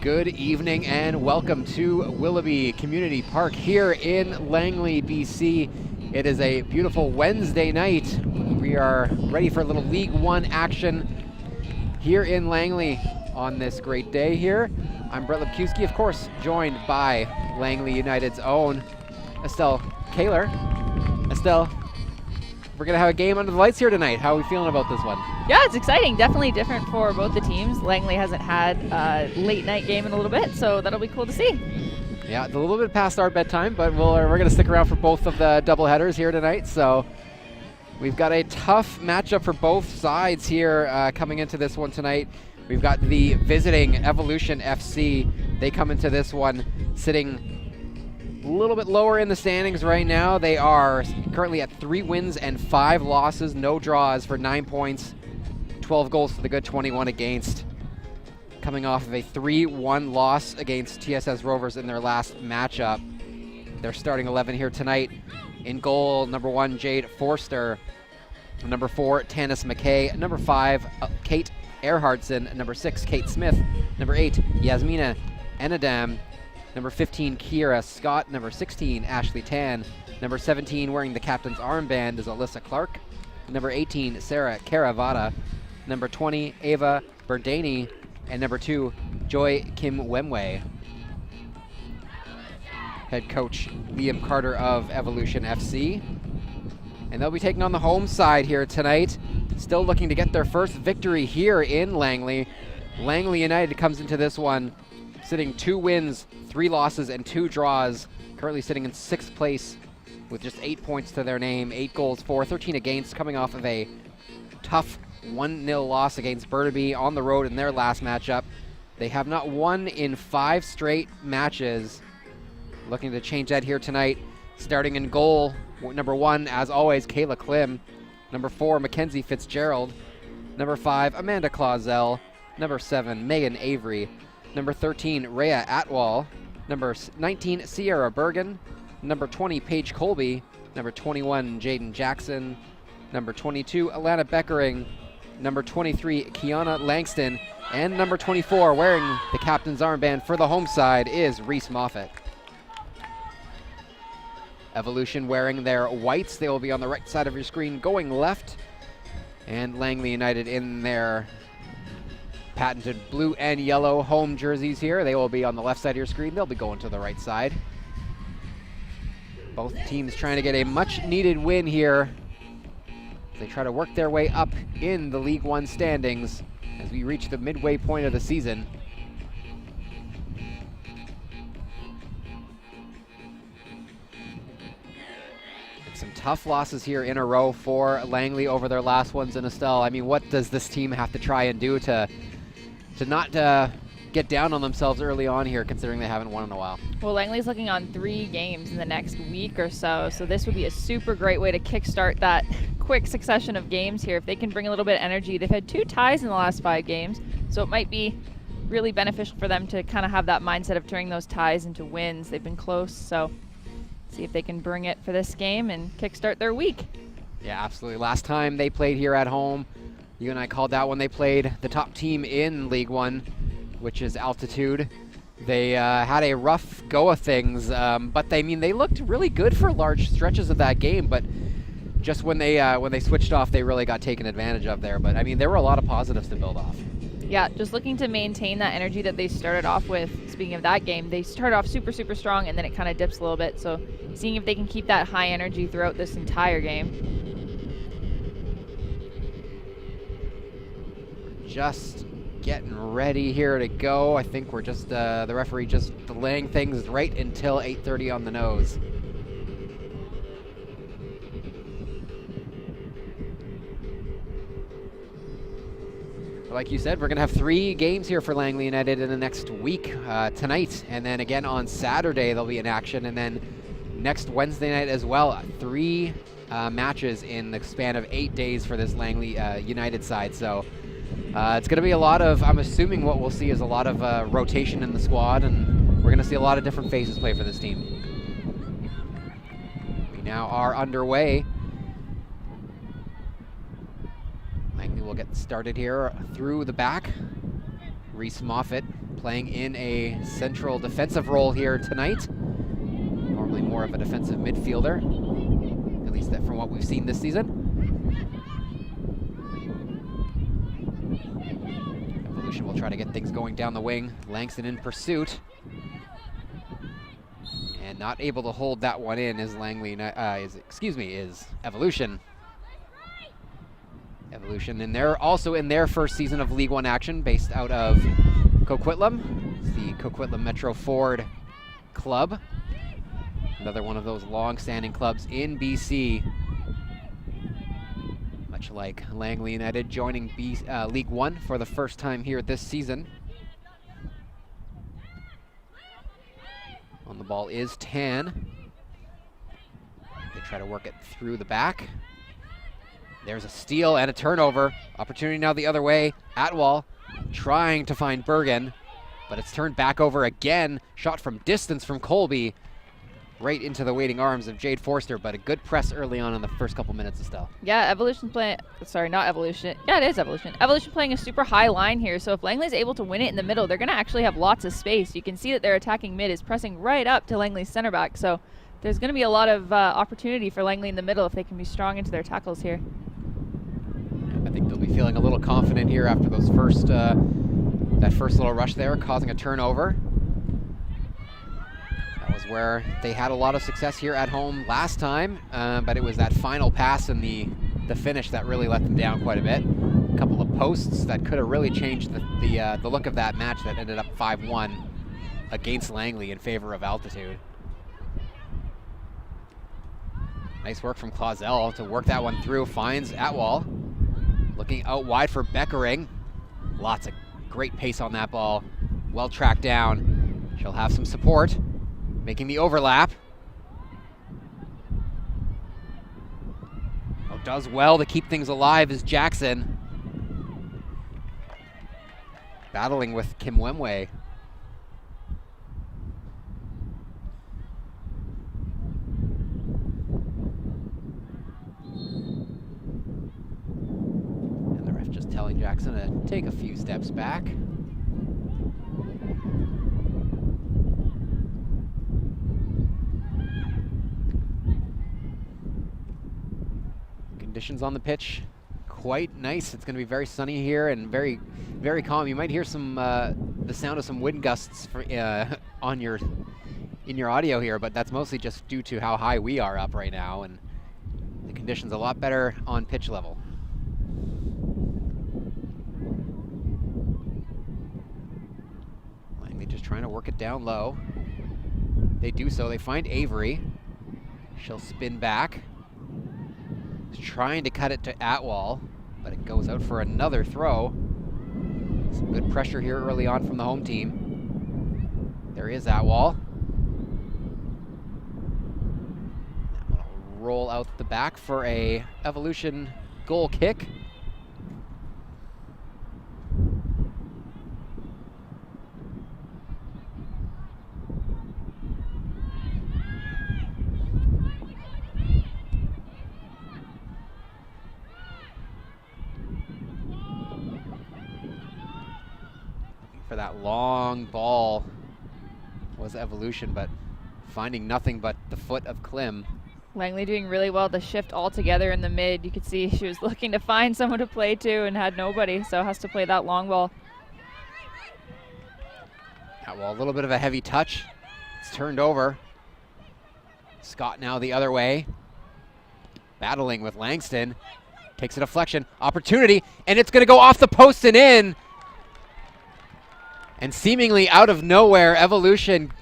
Good evening and welcome to Willoughby Community Park here in Langley, BC. It is a beautiful Wednesday night. We are ready for a little League One action here in Langley on this great day here. I'm Brett Lipkowski, of course, joined by Langley United's own Estelle Kaler. Estelle, we're going to have a game under the lights here tonight. How are we feeling about this one? Yeah, it's exciting. Definitely different for both the teams. Langley hasn't had a late night game in a little bit, so that'll be cool to see. Yeah, it's a little bit past our bedtime, but we're going to stick around for both of the doubleheaders here tonight. So we've got a tough matchup for both sides here coming into this one tonight. We've got the visiting Evolution FC. They come into this one sitting a little bit lower in the standings right now. They are currently at 3 wins and 5 losses, no draws for 9 points, 12 goals for the good, 21 against. Coming off of a 3-1 loss against TSS Rovers in their last matchup. They're starting 11 here tonight. In goal, number 1, Jade Forster. Number 4, Tanis McKay. Number 5, Kate Erhardson. Number 6, Kate Smith. Number 8, Yasmina Enadam. Number 15, Kira Scott. Number 16, Ashley Tan. Number 17, wearing the captain's armband, is Alyssa Clark. Number 18, Sarah Caravata. Number 20, Ava Berdani. And number 2, Joy Kim Wemwe. Head coach Liam Carter of Evolution FC. And they'll be taking on the home side here tonight. Still looking to get their first victory here in Langley. Langley United comes into this one sitting 2 wins, 3 losses, and 2 draws. Currently sitting in 6th place with just 8 points to their name, 8 goals for, 13 against, coming off of a tough 1-0 loss against Burnaby on the road in their last matchup. They have not won in 5 straight matches. Looking to change that here tonight. Starting in goal, number 1, as always, Kayla Klim. Number 4, Mackenzie Fitzgerald. Number 5, Amanda Clausel. Number 7, Megan Avery. Number 13, Rhea Atwal. Number 19, Sierra Bergen. Number 20, Paige Colby. Number 21, Jaden Jackson. Number 22, Alana Beckering. Number 23, Kiana Langston. And number 24, wearing the captain's armband for the home side, is Reese Moffat. Evolution wearing their whites. They will be on the right side of your screen going left. And Langley United in their patented blue and yellow home jerseys here. They will be on the left side of your screen. They'll be going to the right side. Both teams trying to get a much needed win here. They try to work their way up in the League One standings as we reach the midway point of the season. Some tough losses here in a row for Langley over their last ones in Estelle. I mean, what does this team have to try and do to not get down on themselves early on here, considering they haven't won in a while? Well, Langley's looking on 3 games in the next week or so this would be a super great way to kickstart that quick succession of games here. If they can bring a little bit of energy, they've had 2 ties in the last 5 games, so it might be really beneficial for them to kind of have that mindset of turning those ties into wins. They've been close, so see if they can bring it for this game and kickstart their week. Yeah, absolutely. Last time they played here at home, you and I called that when they played the top team in League One, which is Altitude. They had a rough go of things, but they looked really good for large stretches of that game, but just when they switched off, they really got taken advantage of there. But I mean, there were a lot of positives to build off. Yeah, just looking to maintain that energy that they started off with. Speaking of that game, they started off super, super strong, and then it kind of dips a little bit. So seeing if they can keep that high energy throughout this entire game. Just getting ready here to go. I think we're just, the referee just delaying things right until 8:30 on the nose. Like you said, we're going to have 3 games here for Langley United in the next week, tonight, and then again on Saturday they'll be in action, and then next Wednesday night as well. 3 matches in the span of 8 days for this Langley United side. So it's going to be a lot of, I'm assuming what we'll see is a lot of rotation in the squad, and we're going to see a lot of different faces play for this team. We now are underway. Langley will get started here through the back. Reese Moffat playing in a central defensive role here tonight. Normally more of a defensive midfielder, at least that from what we've seen this season. Evolution will try to get things going down the wing. Langston in pursuit. And not able to hold that one in is is Evolution. Evolution also in their first season of League One action, based out of Coquitlam. It's the Coquitlam Metro Ford Club. Another one of those long-standing clubs in BC. Much like Langley United joining League One for the first time here this season. On the ball is Tan. They try to work it through the back. There's a steal and a turnover. Opportunity now the other way. Atwal trying to find Bergen, but it's turned back over again. Shot from distance from Colby. Right into the waiting arms of Jade Forster, but a good press early on in the first couple minutes, Estelle. Yeah, Evolution playing, sorry, not Evolution. Yeah, it is Evolution. Evolution playing a super high line here, so if Langley's able to win it in the middle, they're going to actually have lots of space. You can see that their attacking mid is pressing right up to Langley's center back, so there's going to be a lot of opportunity for Langley in the middle if they can be strong into their tackles here. I think they'll be feeling a little confident here after those that first little rush there, causing a turnover. That was where they had a lot of success here at home last time, but it was that final pass and the finish that really let them down quite a bit. A couple of posts that could have really changed the look of that match that ended up 5-1 against Langley in favor of Altitude. Nice work from Clausel to work that one through, finds Atwal. Looking out wide for Beckering. Lots of great pace on that ball. Well tracked down. She'll have some support. Making the overlap. Oh, does well to keep things alive is Jackson. Battling with Kim Wemwe. And the ref just telling Jackson to take a few steps back. Conditions on the pitch quite nice. It's going to be very sunny here and very, very calm. You might hear some the sound of some wind gusts in your audio here, but that's mostly just due to how high we are up right now, and the conditions a lot better on pitch level. Langley just trying to work it down low. They do so. They find Avery. She'll spin back. Trying to cut it to Atwal, but it goes out for another throw. Some good pressure here early on from the home team. There is Atwal. That one will roll out the back for a Evolution goal kick. For that long ball was Evolution, but finding nothing but the foot of Klim. Langley doing really well to shift all together in the mid. You could see she was looking to find someone to play to and had nobody, so has to play that long ball. Well, a little bit of a heavy touch. It's turned over. Scott now the other way. Battling with Langston. Takes a deflection. Opportunity, and it's going to go off the post and in. And seemingly out of nowhere, Evolution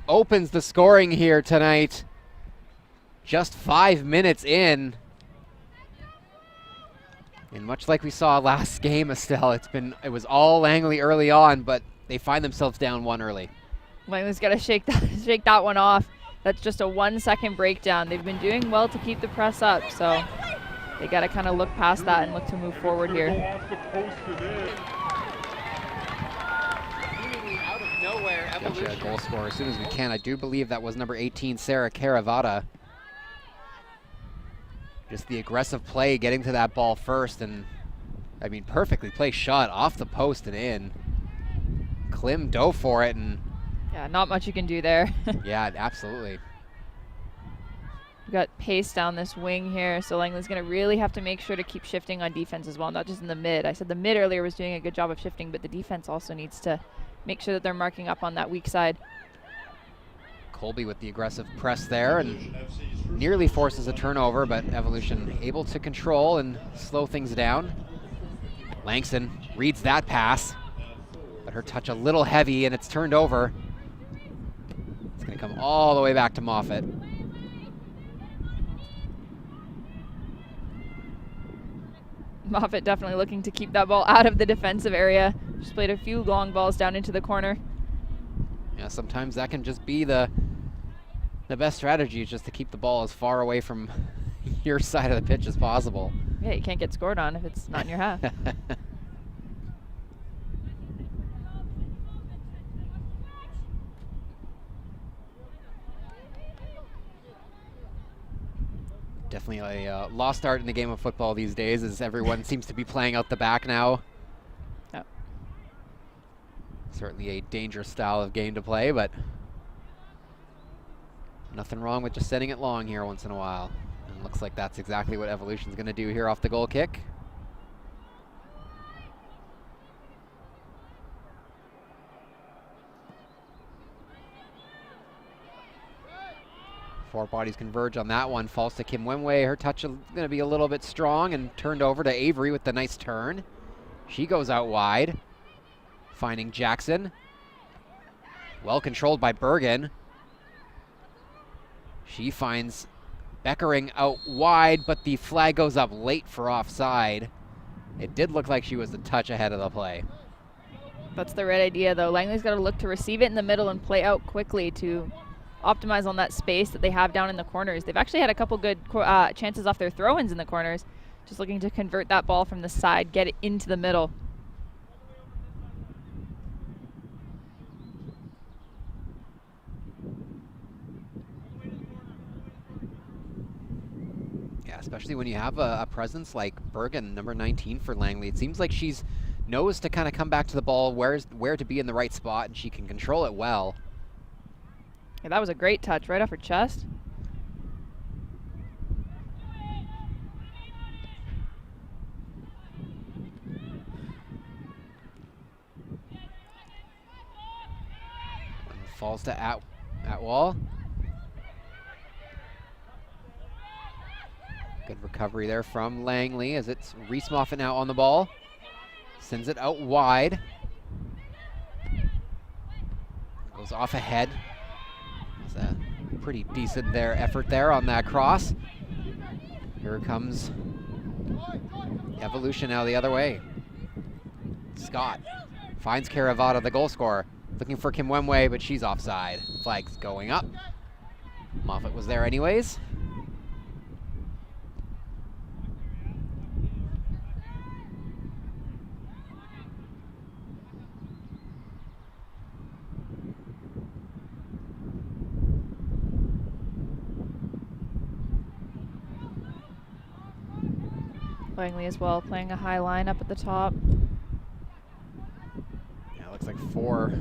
opens the scoring here tonight. Just 5 minutes in. And much like we saw last game, Estelle, it was all Langley early on, but they find themselves down one early. Langley's got to shake that one off. That's just a 1 second breakdown. They've been doing well to keep the press up, so they got to kind of look past that and look to move forward here. Get a goal scorer as soon as we can. I do believe that was number 18, Sarah Caravata. Just the aggressive play, getting to that ball first, and I mean, perfectly placed shot off the post and in. Klim dove for it, and Yeah, not much you can do there. yeah, absolutely. We've got pace down this wing here, so Langley's going to really have to make sure to keep shifting on defense as well, not just in the mid. I said the mid earlier was doing a good job of shifting, but the defense also needs to make sure that they're marking up on that weak side. Colby with the aggressive press there and nearly forces a turnover, but Evolution able to control and slow things down. Langston reads that pass, but her touch a little heavy and it's turned over. It's going to come all the way back to Moffat. Moffat definitely looking to keep that ball out of the defensive area. Just played a few long balls down into the corner. Yeah, sometimes that can just be the best strategy, is just to keep the ball as far away from your side of the pitch as possible. Yeah, you can't get scored on if it's not in your half. Definitely a lost art in the game of football these days, as everyone seems to be playing out the back now. Yep. Certainly a dangerous style of game to play, but nothing wrong with just sending it long here once in a while. And it looks like that's exactly what Evolution's going to do here off the goal kick. Four bodies converge on that one. Falls to Kim Wenwei. Her touch is going to be a little bit strong and turned over to Avery with the nice turn. She goes out wide, finding Jackson. Well controlled by Bergen. She finds Beckering out wide, but the flag goes up late for offside. It did look like she was a touch ahead of the play. That's the right idea, though. Langley's got to look to receive it in the middle and play out quickly to optimize on that space that they have down in the corners. They've actually had a couple good chances off their throw-ins in the corners. Just looking to convert that ball from the side, get it into the middle. Yeah, especially when you have a presence like Bergen, number 19 for Langley. It seems like she's knows to kind of come back to the ball, where to be in the right spot, and she can control it well. Yeah, that was a great touch right off her chest. Falls to Atwall. Good recovery there from Langley, as it's Reese Moffat now on the ball. Sends it out wide. Goes off ahead. It's a pretty decent effort there on that cross. Here comes Evolution now the other way. Scott finds Caravata, the goal scorer. Looking for Kim Wenwei, but she's offside. Flag's going up. Moffat was there anyways. Langley as well, playing a high line up at the top. Yeah, it looks like four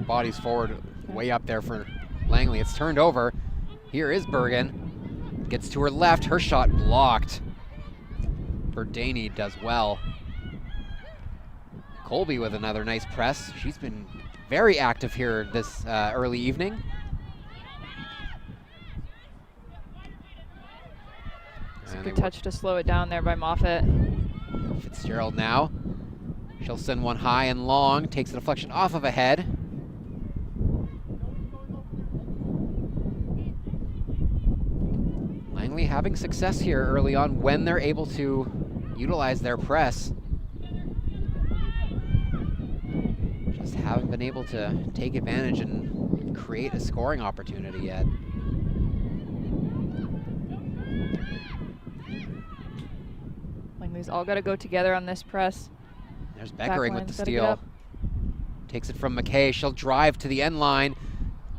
bodies forward, way up there for Langley. It's turned over. Here is Bergen. Gets to her left, her shot blocked. Berdani does well. Colby with another nice press. She's been very active here this early evening. Good touch to slow it down there by Moffat. Fitzgerald now. She'll send one high and long, takes the deflection off of a head. Langley having success here early on when they're able to utilize their press. Just haven't been able to take advantage and create a scoring opportunity yet. Langley's all got to go together on this press. There's Beckering with the steal. Takes it from McKay. She'll drive to the end line.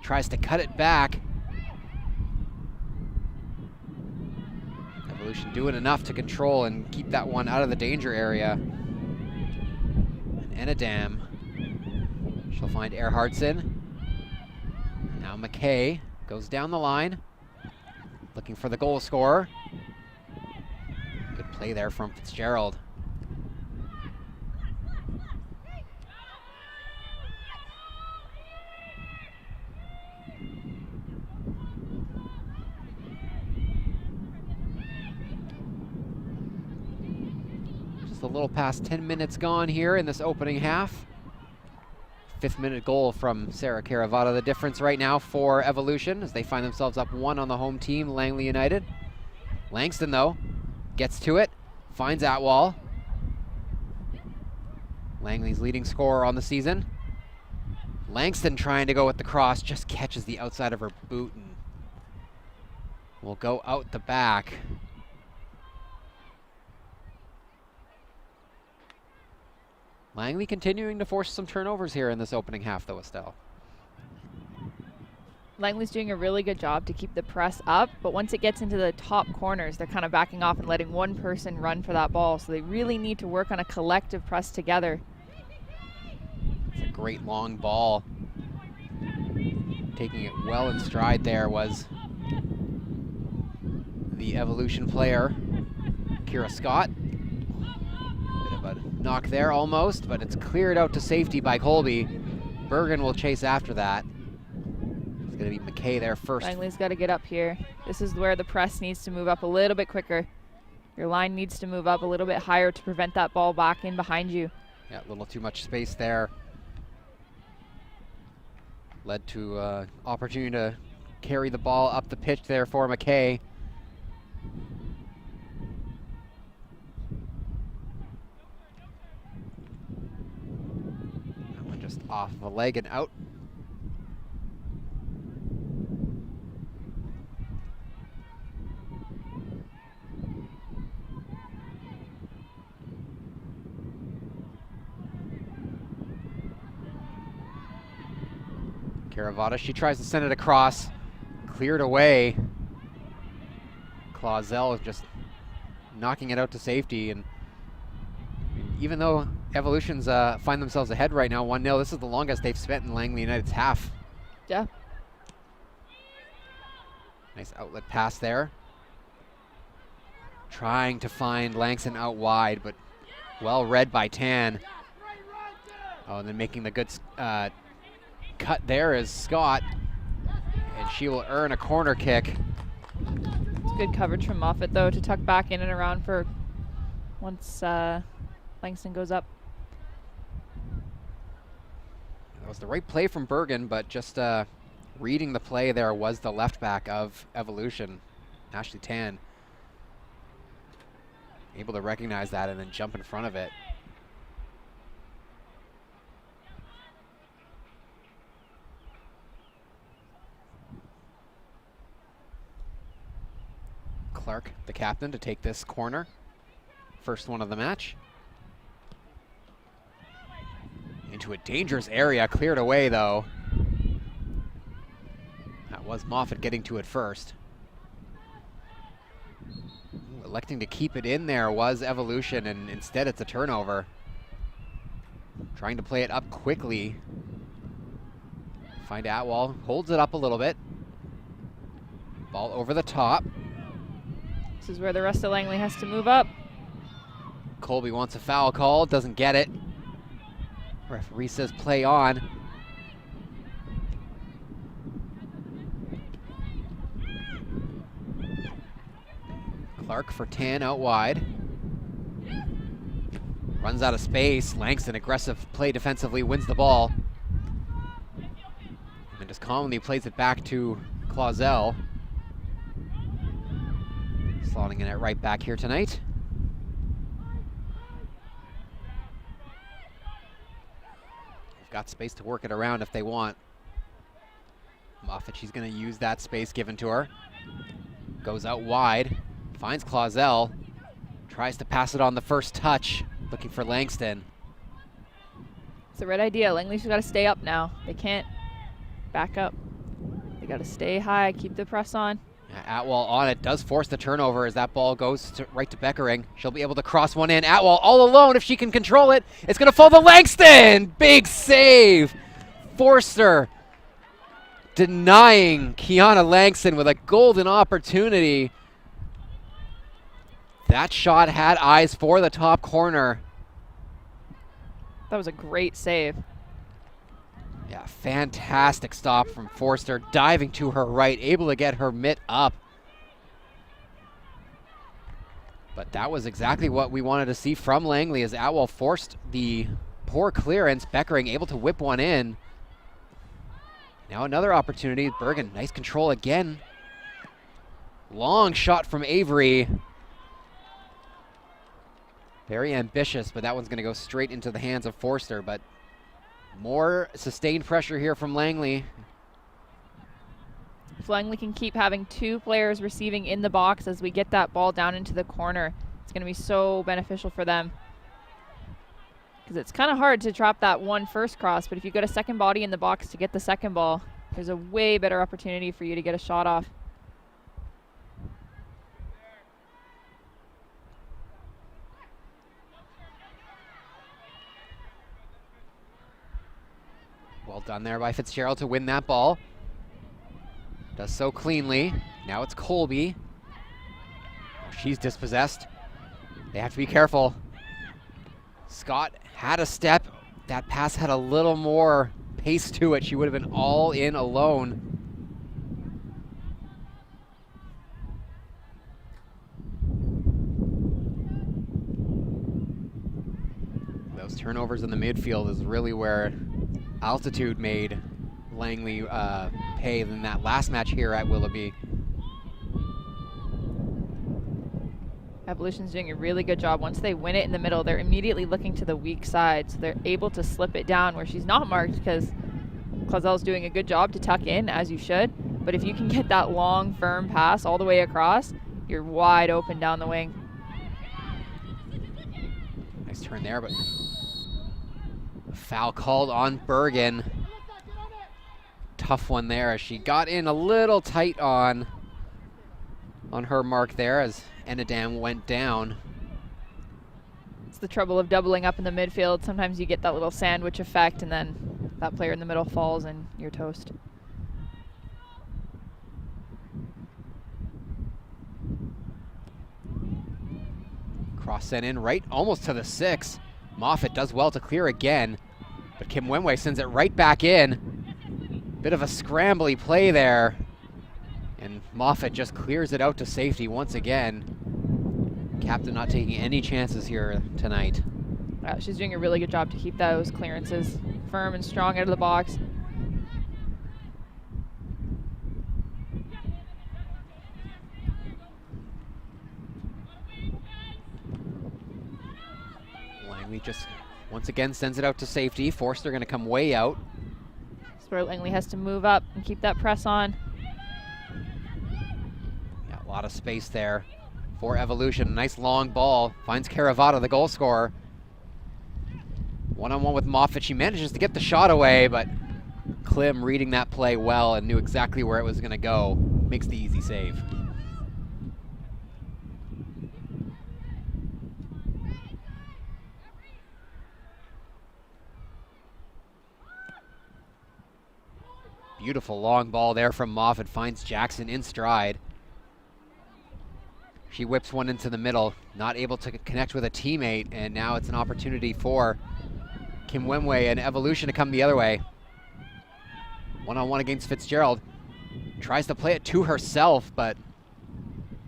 Tries to cut it back. Evolution doing enough to control and keep that one out of the danger area. And Enadam She'll find Erhardson. Now McKay goes down the line, looking for the goal scorer. Good play there from Fitzgerald. Just a little past 10 minutes gone here in this opening half. 5th minute goal from Sarah Caravata. The difference right now for Evolution as they find themselves up 1 on the home team, Langley United. Langston, though, gets to it, finds Atwall. Langley's leading scorer on the season. Langston trying to go with the cross, just catches the outside of her boot and will go out the back. Langley continuing to force some turnovers here in this opening half, though, Estelle. Langley's doing a really good job to keep the press up, but once it gets into the top corners, they're kind of backing off and letting one person run for that ball. So they really need to work on a collective press together. It's a great long ball. Taking it well in stride there was the Evolution player, Kira Scott. Knock there almost, but it's cleared out to safety by Colby. Bergen will chase after that. It's going to be McKay there first. Langley's got to get up here. This is where the press needs to move up a little bit quicker. Your line needs to move up a little bit higher to prevent that ball back in behind you. Yeah, a little too much space there. Led to opportunity to carry the ball up the pitch there for McKay. Just off of a leg and out. Caravata, she tries to send it across. Cleared away. Clausel just knocking it out to safety. And even though Evolution's find themselves ahead right now, 1-0. This is the longest they've spent in Langley United's half. Yeah. Nice outlet pass there. Trying to find Langston out wide, but well read by Tan. Oh, and then making the good cut there is Scott. And she will earn a corner kick. It's good coverage from Moffat, though, to tuck back in and around for once Langston goes up. That was the right play from Bergen, but just reading the play there was the left back of Evolution, Ashley Tan. Able to recognize that and then jump in front of it. Clark, the captain, to take this corner. First one of the match. Into a dangerous area, cleared away though. That was Moffat getting to it first. Ooh, electing to keep it in there was Evolution, and instead it's a turnover. Trying to play it up quickly. Find Atwall, holds it up a little bit. Ball over the top. This is where the rest of Langley has to move up. Colby wants a foul call, doesn't get it. Referee says play on. Clark for Tan out wide. Runs out of space. Langston, aggressive play defensively, wins the ball. And just calmly plays it back to Clausel. Slotting in it right back here tonight. Got space to work it around if they want. Moffat, she's going to use that space given to her. Goes out wide, finds Clausel, tries to pass it on the first touch, looking for Langston. It's the right idea. Langley's got to stay up now. They can't back up. They got to stay high, keep the press on. Atwall on it, does force the turnover as that ball goes right to Beckering. She'll be able to cross one in. Atwall all alone if she can control it. It's going to fall to Langston! Big save Forster denying Kiana Langston with a golden opportunity. That shot had eyes for the top corner. That was a great save. Yeah, fantastic stop from Forster, diving to her right, able to get her mitt up. But that was exactly what we wanted to see from Langley as Atwell forced the poor clearance. Beckering able to whip one in. Now another opportunity. Bergen, nice control again. Long shot from Avery. Very ambitious, but that one's going to go straight into the hands of Forster. But more sustained pressure here from Langley. If Langley can keep having 2 players receiving in the box as we get that ball down into the corner, it's going to be so beneficial for them. Because it's kind of hard to drop that one first cross, but if you got a second body in the box to get the second ball, there's a way better opportunity for you to get a shot off. Well done there by Fitzgerald to win that ball. Does so cleanly. Now it's Colby. Oh, she's dispossessed. They have to be careful. Scott had a step. That pass had a little more pace to it. She would have been all in alone. Those turnovers in the midfield is really where altitude made Langley pay in that last match here at Willoughby. Evolution's doing a really good job. Once they win it in the middle, they're immediately looking to the weak side, so they're able to slip it down where she's not marked, because Clausel's doing a good job to tuck in, as you should. But if you can get that long, firm pass all the way across, you're wide open down the wing. Nice turn there, but a foul called on Bergen. Tough one there as she got in a little tight on her mark there as Enadam went down. It's the trouble of doubling up in the midfield. Sometimes you get that little sandwich effect, and then that player in the middle falls and you're toast. Cross sent in right almost to the 6. Moffat does well to clear again, but Kim Wenway sends it right back in. Bit of a scrambly play there, and Moffat just clears it out to safety once again. Captain not taking any chances here tonight. She's doing a really good job to keep those clearances firm and strong out of the box. Langley just once again sends it out to safety. Forster going to come way out. So Langley has to move up and keep that press on. Yeah, a lot of space there for Evolution. Nice long ball. Finds Caravata, the goal scorer. One-on-one with Moffat. She manages to get the shot away, but Klim reading that play well and knew exactly where it was going to go. Makes the easy save. Beautiful long ball there from Moffat. Finds Jackson in stride. She whips one into the middle, not able to connect with a teammate, and now it's an opportunity for Kim Wenway and Evolution to come the other way. One-on-one against Fitzgerald. Tries to play it to herself, but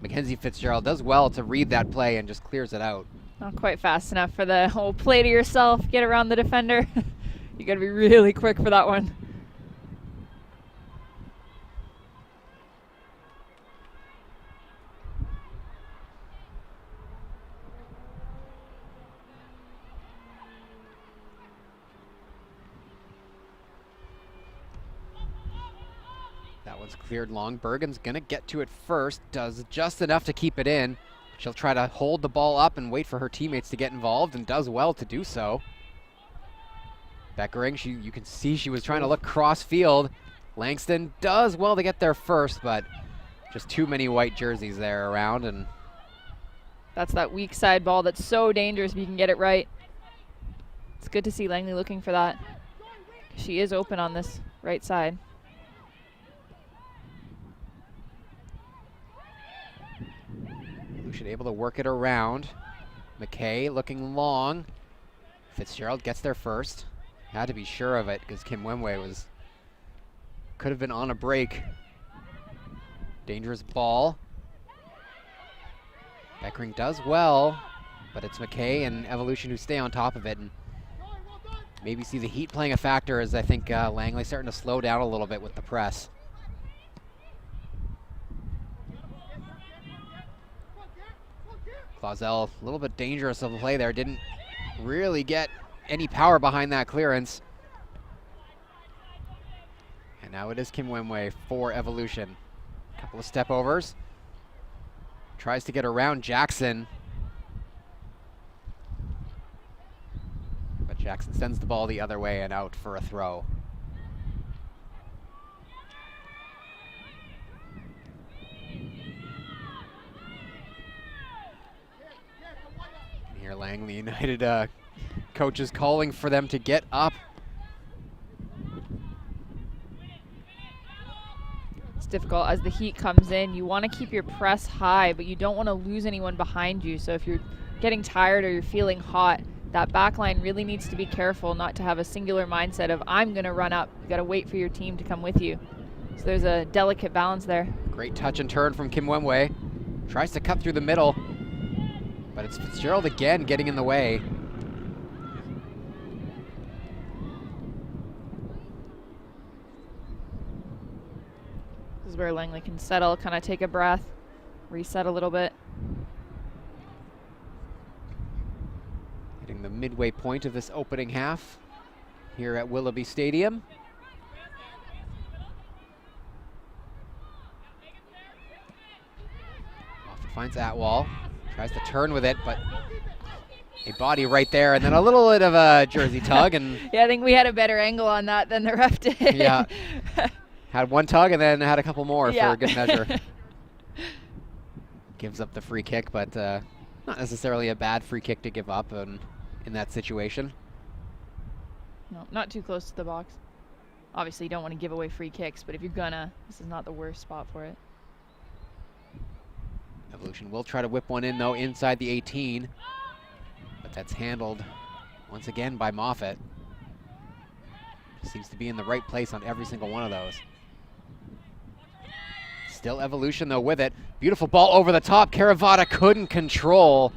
Mackenzie Fitzgerald does well to read that play and just clears it out. Not quite fast enough for the whole play to yourself, get around the defender. You gotta be really quick for that one. That one's cleared long. Bergen's gonna get to it first, does just enough to keep it in. She'll try to hold the ball up and wait for her teammates to get involved, and does well to do so. Beckering, you can see she was trying to look cross field. Langston does well to get there first, but just too many white jerseys there around, and that's that weak side ball that's so dangerous if you can get it right. It's good to see Langley looking for that. she is open on this right side. Evolution able to work it around. McKay looking long. Fitzgerald gets there first. Had to be sure of it because Kim Wemwe could have been on a break. Dangerous ball. Beckering does well, but it's McKay and Evolution who stay on top of it and maybe see the heat playing a factor as I think Langley starting to slow down a little bit with the press. Clausel, a little bit dangerous of a play there. Didn't really get any power behind that clearance. And now it is Kim Wemwe for Evolution. Couple of step overs. Tries to get around Jackson. But Jackson sends the ball the other way and out for a throw. Here Langley United coach is calling for them to get up. It's difficult as the heat comes in. You want to keep your press high, but you don't want to lose anyone behind you. So if you're getting tired or you're feeling hot, that back line really needs to be careful not to have a singular mindset of I'm going to run up. You got to wait for your team to come with you. So there's a delicate balance there. Great touch and turn from Kim Wemwe. Tries to cut through the middle, but it's Fitzgerald again getting in the way. This is where Langley can settle, kind of take a breath, reset a little bit. Hitting the midway point of this opening half here at Willoughby Stadium. Moffat finds Atwall, tries to turn with it, but a body right there, and then a little bit of a jersey tug. And yeah, I think we had a better angle on that than the ref did. Yeah. Had one tug and then had a couple more for a good measure. Gives up the free kick, but not necessarily a bad free kick to give up in that situation. No, not too close to the box. Obviously, you don't want to give away free kicks, but if you're gonna, this is not the worst spot for it. Evolution will try to whip one in, though, inside the 18. But that's handled once again by Moffat. Seems to be in the right place on every single one of those. Still Evolution, though, with it. Beautiful ball over the top. Caravata couldn't control.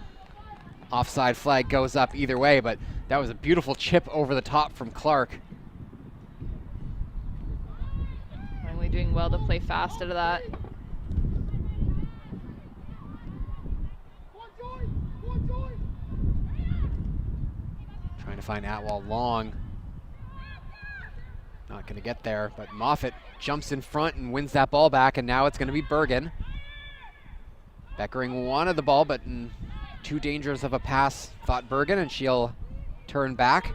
Offside flag goes up either way, but that was a beautiful chip over the top from Clark. Langley doing well to play fast out of that. Trying to find Atwall long. Not going to get there, but Moffat jumps in front and wins that ball back, and now it's going to be Bergen. Beckering wanted the ball, but in too dangerous of a pass, thought Bergen, and she'll turn back.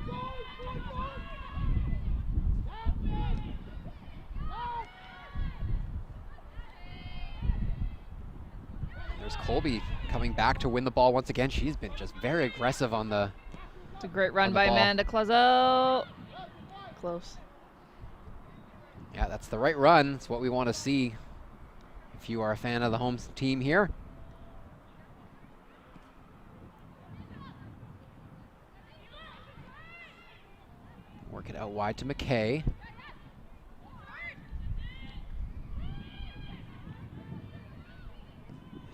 There's Colby coming back to win the ball once again. She's been just very aggressive on the It's a great run by Amanda Clausel. Close. Yeah, that's the right run. It's what we want to see if you are a fan of the home team here. Work it out wide to McKay.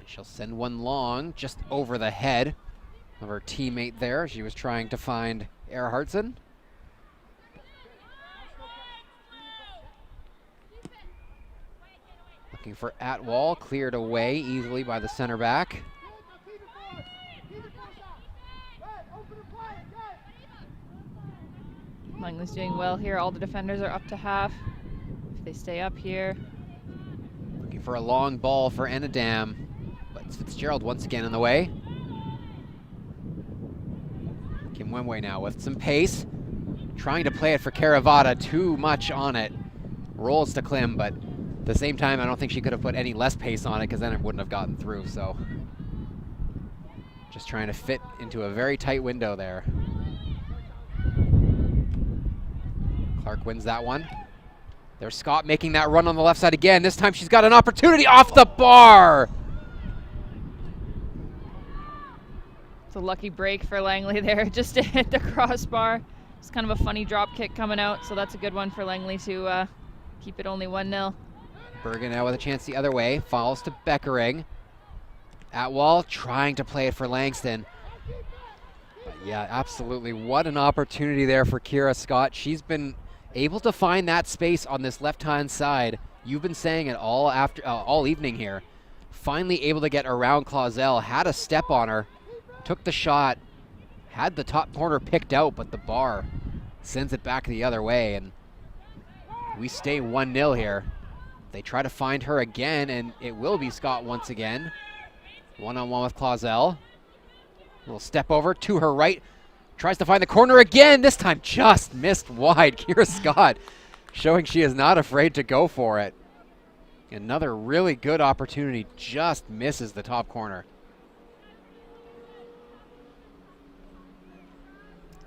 She'll send one long, just over the head of her teammate there. She was trying to find Earhartson. Looking for Atwall, cleared away easily by the center back. Langley's doing well here. All the defenders are up to half. If they stay up here. Looking for a long ball for Enadam, but it's Fitzgerald once again in the way. Kim Wemwe now with some pace. Trying to play it for Caravata, too much on it. Rolls to Klim, but at the same time, I don't think she could have put any less pace on it because then it wouldn't have gotten through, so. Just trying to fit into a very tight window there. Clark wins that one. There's Scott making that run on the left side again. This time she's got an opportunity off the bar. It's a lucky break for Langley there, just to hit the crossbar. It's kind of a funny drop kick coming out, so that's a good one for Langley to keep it only 1-0. Bergen now with a chance the other way. Falls to Beckering. Atwall trying to play it for Langston. But yeah, absolutely. What an opportunity there for Kira Scott. She's been able to find that space on this left-hand side. You've been saying it all evening here. Finally able to get around Clausel. Had a step on her. Took the shot. Had the top corner picked out, but the bar sends it back the other way. And we stay 1-0 here. They try to find her again, and it will be Scott once again. One-on-one with Clausel. Little step over to her right. Tries to find the corner again. This time just missed wide. Kira Scott showing she is not afraid to go for it. Another really good opportunity. Just misses the top corner.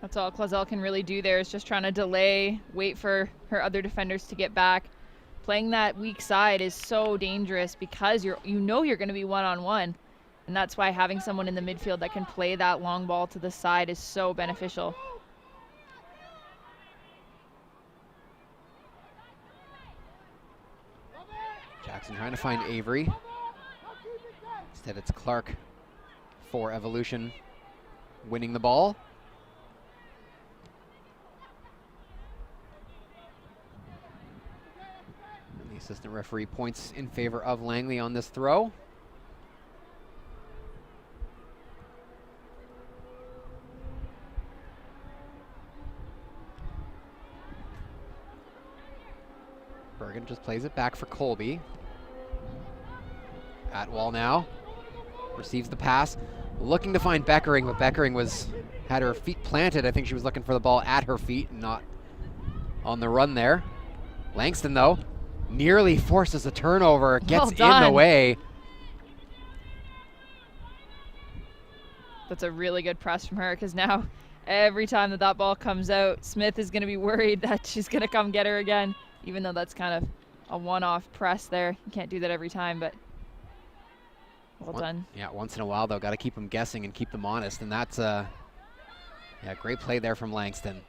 That's all Clausel can really do there, is just trying to delay, wait for her other defenders to get back. Playing that weak side is so dangerous because you know you're going to be one-on-one. And that's why having someone in the midfield that can play that long ball to the side is so beneficial. Jackson trying to find Avery. Instead it's Clark for Evolution winning the ball. And the assistant referee points in favor of Langley on this throw. Bergen just plays it back for Colby. Atwall now receives the pass, looking to find Beckering, but Beckering had her feet planted. I think she was looking for the ball at her feet and not on the run there. Langston, though, nearly forces a turnover, gets in the way. That's a really good press from her, because now every time that ball comes out, Smith is going to be worried that she's going to come get her again. Even though that's kind of a one-off press there. You can't do that every time, but well done. Yeah, once in a while, though, got to keep them guessing and keep them honest, and that's a great play there from Langston.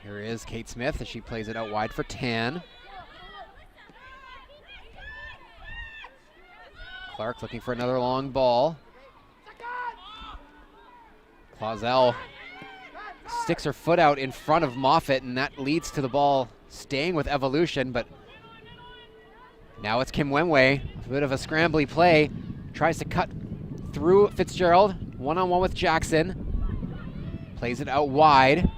Here is Kate Smith as she plays it out wide for Tan. Clark looking for another long ball. Clausel sticks her foot out in front of Moffat, and that leads to the ball staying with Evolution, but now it's Kim Wenway. A bit of a scrambly play. Tries to cut through Fitzgerald. One-on-one with Jackson. Plays it out wide.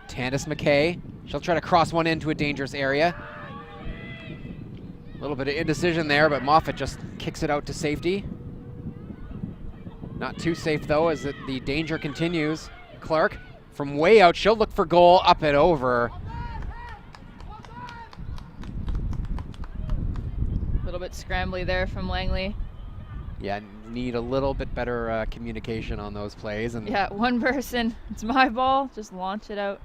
Tandis McKay. She'll try to cross one into a dangerous area. A little bit of indecision there, but Moffat just kicks it out to safety. Not too safe, though, as the danger continues. Clark from way out, she'll look for goal, up and over. A little bit scrambly there from Langley. Yeah, need a little bit better communication on those plays. And yeah, one person, it's my ball, just launch it out.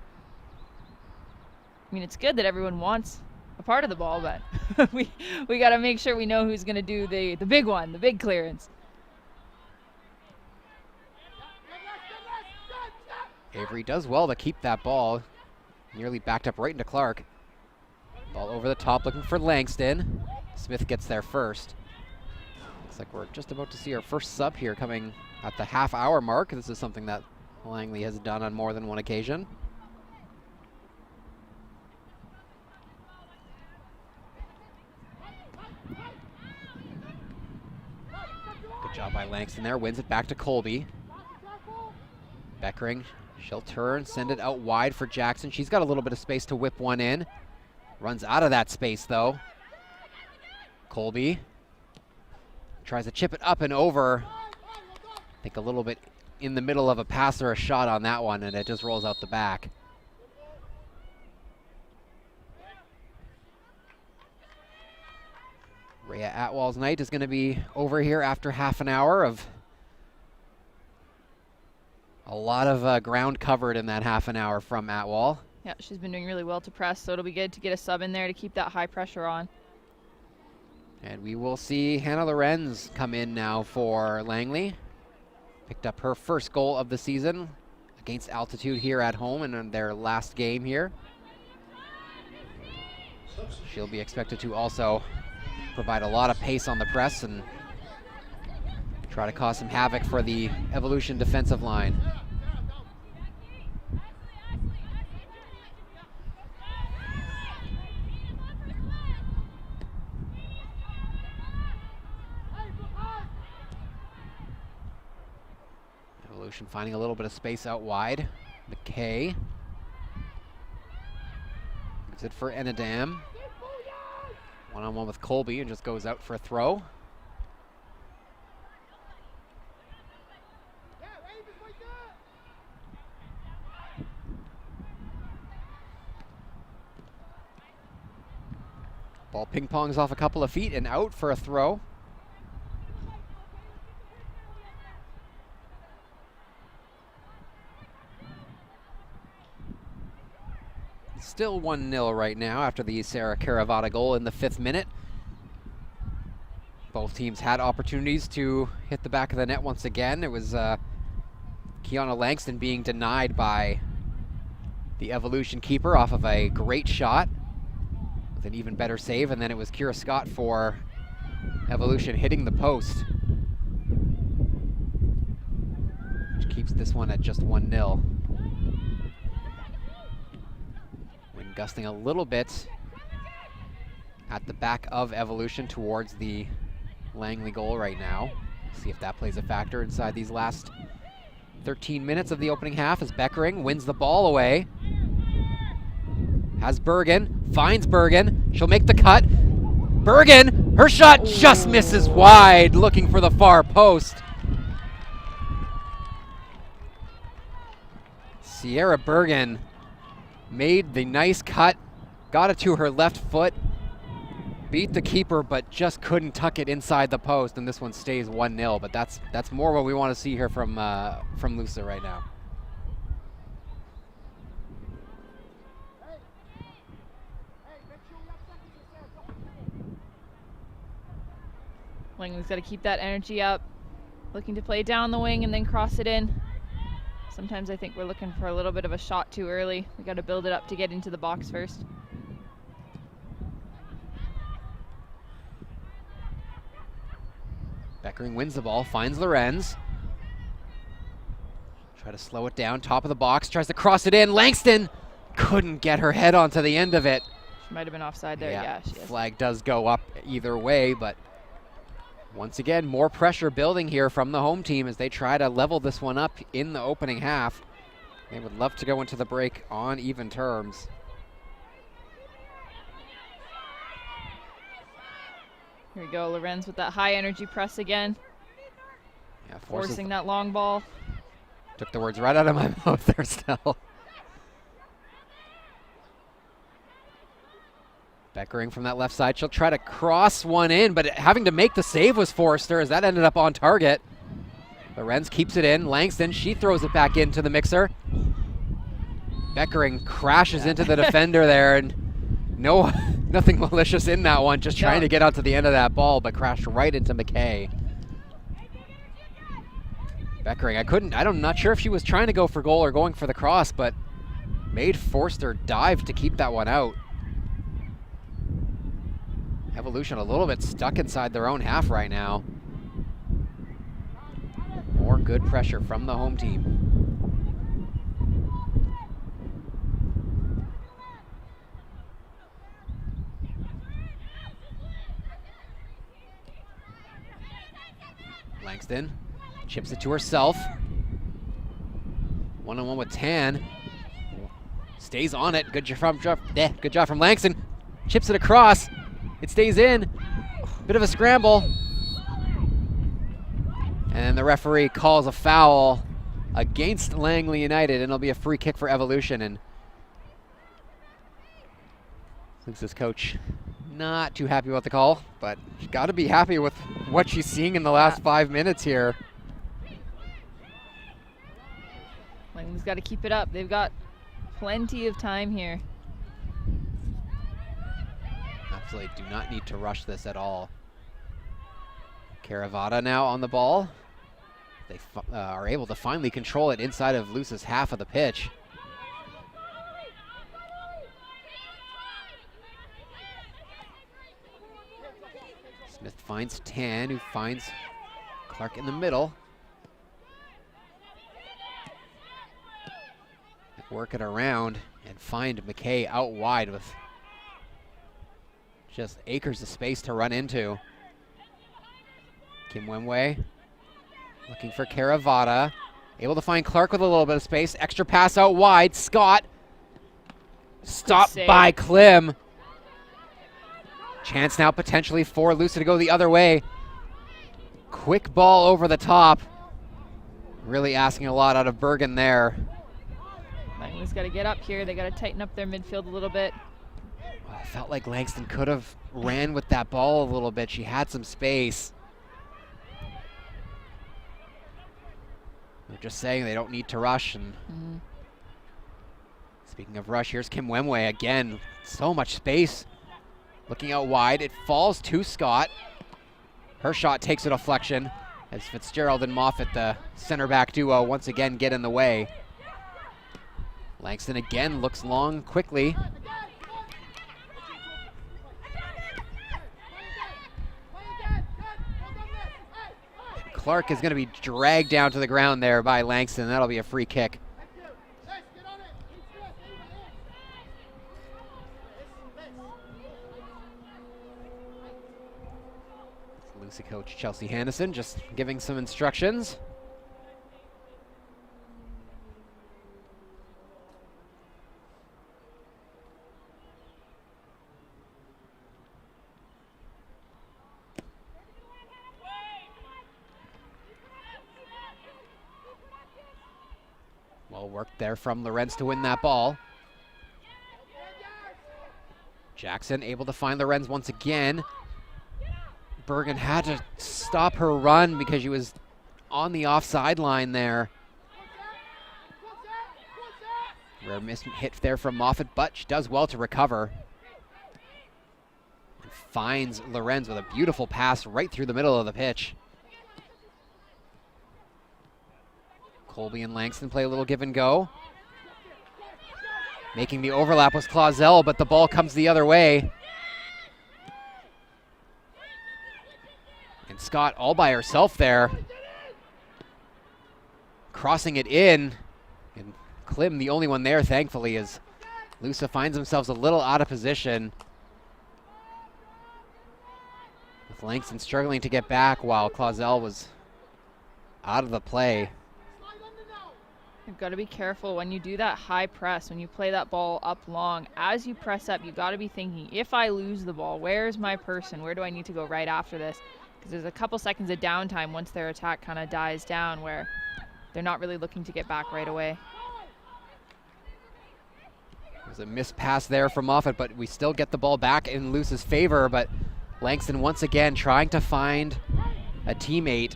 I mean, it's good that everyone wants a part of the ball, but we got to make sure we know who's going to do the big one, the big clearance. Avery does well to keep that ball. Nearly backed up right into Clark. Ball over the top, looking for Langston. Smith gets there first. Looks like we're just about to see our first sub here coming at the half-hour mark. This is something that Langley has done on more than one occasion. Good job by Langston there. Wins it back to Colby. Beckering. She'll turn, send it out wide for Jackson. She's got a little bit of space to whip one in. Runs out of that space, though. Colby tries to chip it up and over. I think a little bit in the middle of a pass or a shot on that one, and it just rolls out the back. Rhea Atwall's night is going to be over here after half an hour of A lot of ground covered in that half an hour from Atwall. Yeah, she's been doing really well to press, so it'll be good to get a sub in there to keep that high pressure on. And we will see Hannah Lorenz come in now for Langley. Picked up her first goal of the season against Altitude here at home in their last game here. She'll be expected to also provide a lot of pace on the press and try to cause some havoc for the Evolution defensive line. Evolution finding a little bit of space out wide. McKay gives it for Enadam. One-on-one with Colby and just goes out for a throw. Ball ping-pongs off a couple of feet and out for a throw. Still 1-0 right now after the Sarah Caravata goal in the 5th minute. Both teams had opportunities to hit the back of the net once again. It was Kiana Langston being denied by the Evolution keeper off of a great shot with an even better save, and then it was Kira Scott for Evolution hitting the post, which keeps this one at just 1-0. Wind gusting a little bit at the back of Evolution towards the Langley goal right now. See if that plays a factor inside these last 13 minutes of the opening half as Beckering wins the ball away. Has Bergen, finds Bergen, she'll make the cut. Bergen, her shot just misses wide, looking for the far post. Sierra Bergen made the nice cut, got it to her left foot, beat the keeper, but just couldn't tuck it inside the post, and this one stays 1-0. But that's more what we want to see here from Lusa right now. Langley's got to keep that energy up, looking to play down the wing and then cross it in. Sometimes I think we're looking for a little bit of a shot too early. We got to build it up to get into the box first. Beckering wins the ball, finds Lorenz. Try to slow it down, top of the box, tries to cross it in. Langston couldn't get her head onto the end of it. She might have been offside there, yeah she is. Flag does go up either way, but once again, more pressure building here from the home team as they try to level this one up in the opening half. They would love to go into the break on even terms. Here we go, Lorenz with that high energy press again. Yeah, forcing that long ball. Took the words right out of my mouth there still. Beckering from that left side. She'll try to cross one in, but having to make the save was Forrester as that ended up on target. Lorenz keeps it in. Langston, she throws it back into the mixer. Beckering crashes into the defender there, and nothing malicious in that one, just trying to get out to the end of that ball, but crashed right into McKay. Beckering, I'm not sure if she was trying to go for goal or going for the cross, but made Forster dive to keep that one out. Evolution a little bit stuck inside their own half right now. More good pressure from the home team. Langston chips it to herself. One-on-one with Tan. Stays on it. Good job from Langston. Chips it across. It stays in. Bit of a scramble. And the referee calls a foul against Langley United, and it'll be a free kick for Evolution. And thinks this coach not too happy about the call, but she's got to be happy with what she's seeing in the last 5 minutes here. Langley's got to keep it up. They've got plenty of time here. Absolutely do not need to rush this at all. Caravata now on the ball. They are able to finally control it inside of Luce's half of the pitch. Smith finds Tan, who finds Clark in the middle. Work it around and find McKay out wide with just acres of space to run into. Kim Wemwe looking for Caravata. Able to find Clark with a little bit of space. Extra pass out wide. Scott. Stopped by Klim. Chance now potentially for Luce to go the other way. Quick ball over the top. Really asking a lot out of Bergen there. Langley's got to get up here. They got to tighten up their midfield a little bit. Well, I felt like Langston could have ran with that ball a little bit. She had some space. They're just saying they don't need to rush. And speaking of rush, here's Kim Wemwe again. So much space. Looking out wide. It falls to Scott. Her shot takes a deflection as Fitzgerald and Moffat, the center back duo, once again get in the way. Langston again looks long quickly. Clark is going to be dragged down to the ground there by Langston. That'll be a free kick. Lucy coach Chelsea Hannison just giving some instructions. Well worked there from Lorenz to win that ball. Jackson able to find Lorenz once again. Bergen had to stop her run because she was on the offside line there. Rare miss hit there from Moffat, but she does well to recover. And finds Lorenz with a beautiful pass right through the middle of the pitch. Colby and Langston play a little give and go. Making the overlap was Clausel, but the ball comes the other way. And Scott all by herself there. Crossing it in. And Klim the only one there, thankfully, as Lusa finds themselves a little out of position. With Langston struggling to get back while Clausel was out of the play. You've got to be careful when you do that high press, when you play that ball up long. As you press up, you've got to be thinking, if I lose the ball, where's my person? Where do I need to go right after this? Because there's a couple seconds of downtime once their attack kind of dies down where they're not really looking to get back right away. There's a missed pass there from Moffat, but we still get the ball back in Luce's favor. But Langston once again trying to find a teammate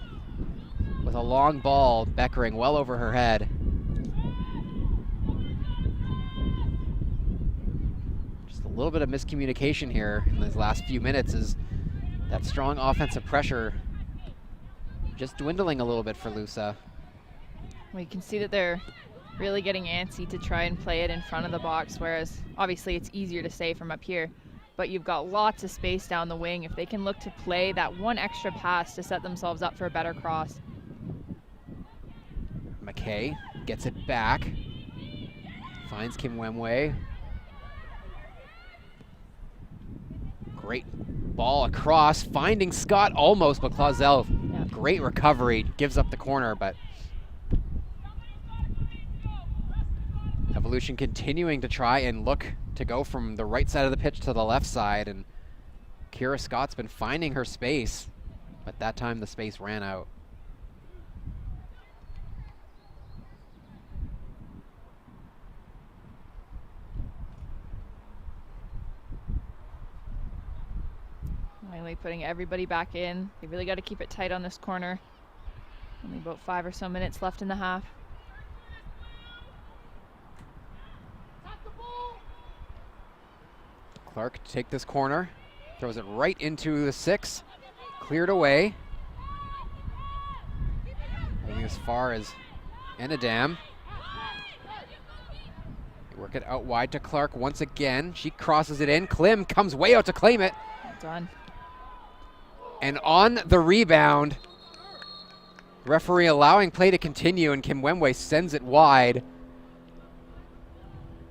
with a long ball, Beckering well over her head. Just a little bit of miscommunication here in these last few minutes as that strong offensive pressure just dwindling a little bit for Lusa. Well, you can see that they're really getting antsy to try and play it in front of the box, whereas obviously it's easier to say from up here. But you've got lots of space down the wing. If they can look to play that one extra pass to set themselves up for a better cross. McKay gets it back. Finds Kim Wemwe. Great ball across, finding Scott almost, but Clausel, great recovery, gives up the corner, but Evolution continuing to try and look to go from the right side of the pitch to the left side, and Kira Scott's been finding her space, but that time the space ran out. Langley putting everybody back in. They really got to keep it tight on this corner. Only about 5 or so minutes left in the half. Clark to take this corner. Throws it right into the 6. Cleared away. Only as far as Enadam. They work it out wide to Clark once again. She crosses it in. Klim comes way out to claim it. Well done. And on the rebound, referee allowing play to continue, and Kim Wemwe sends it wide.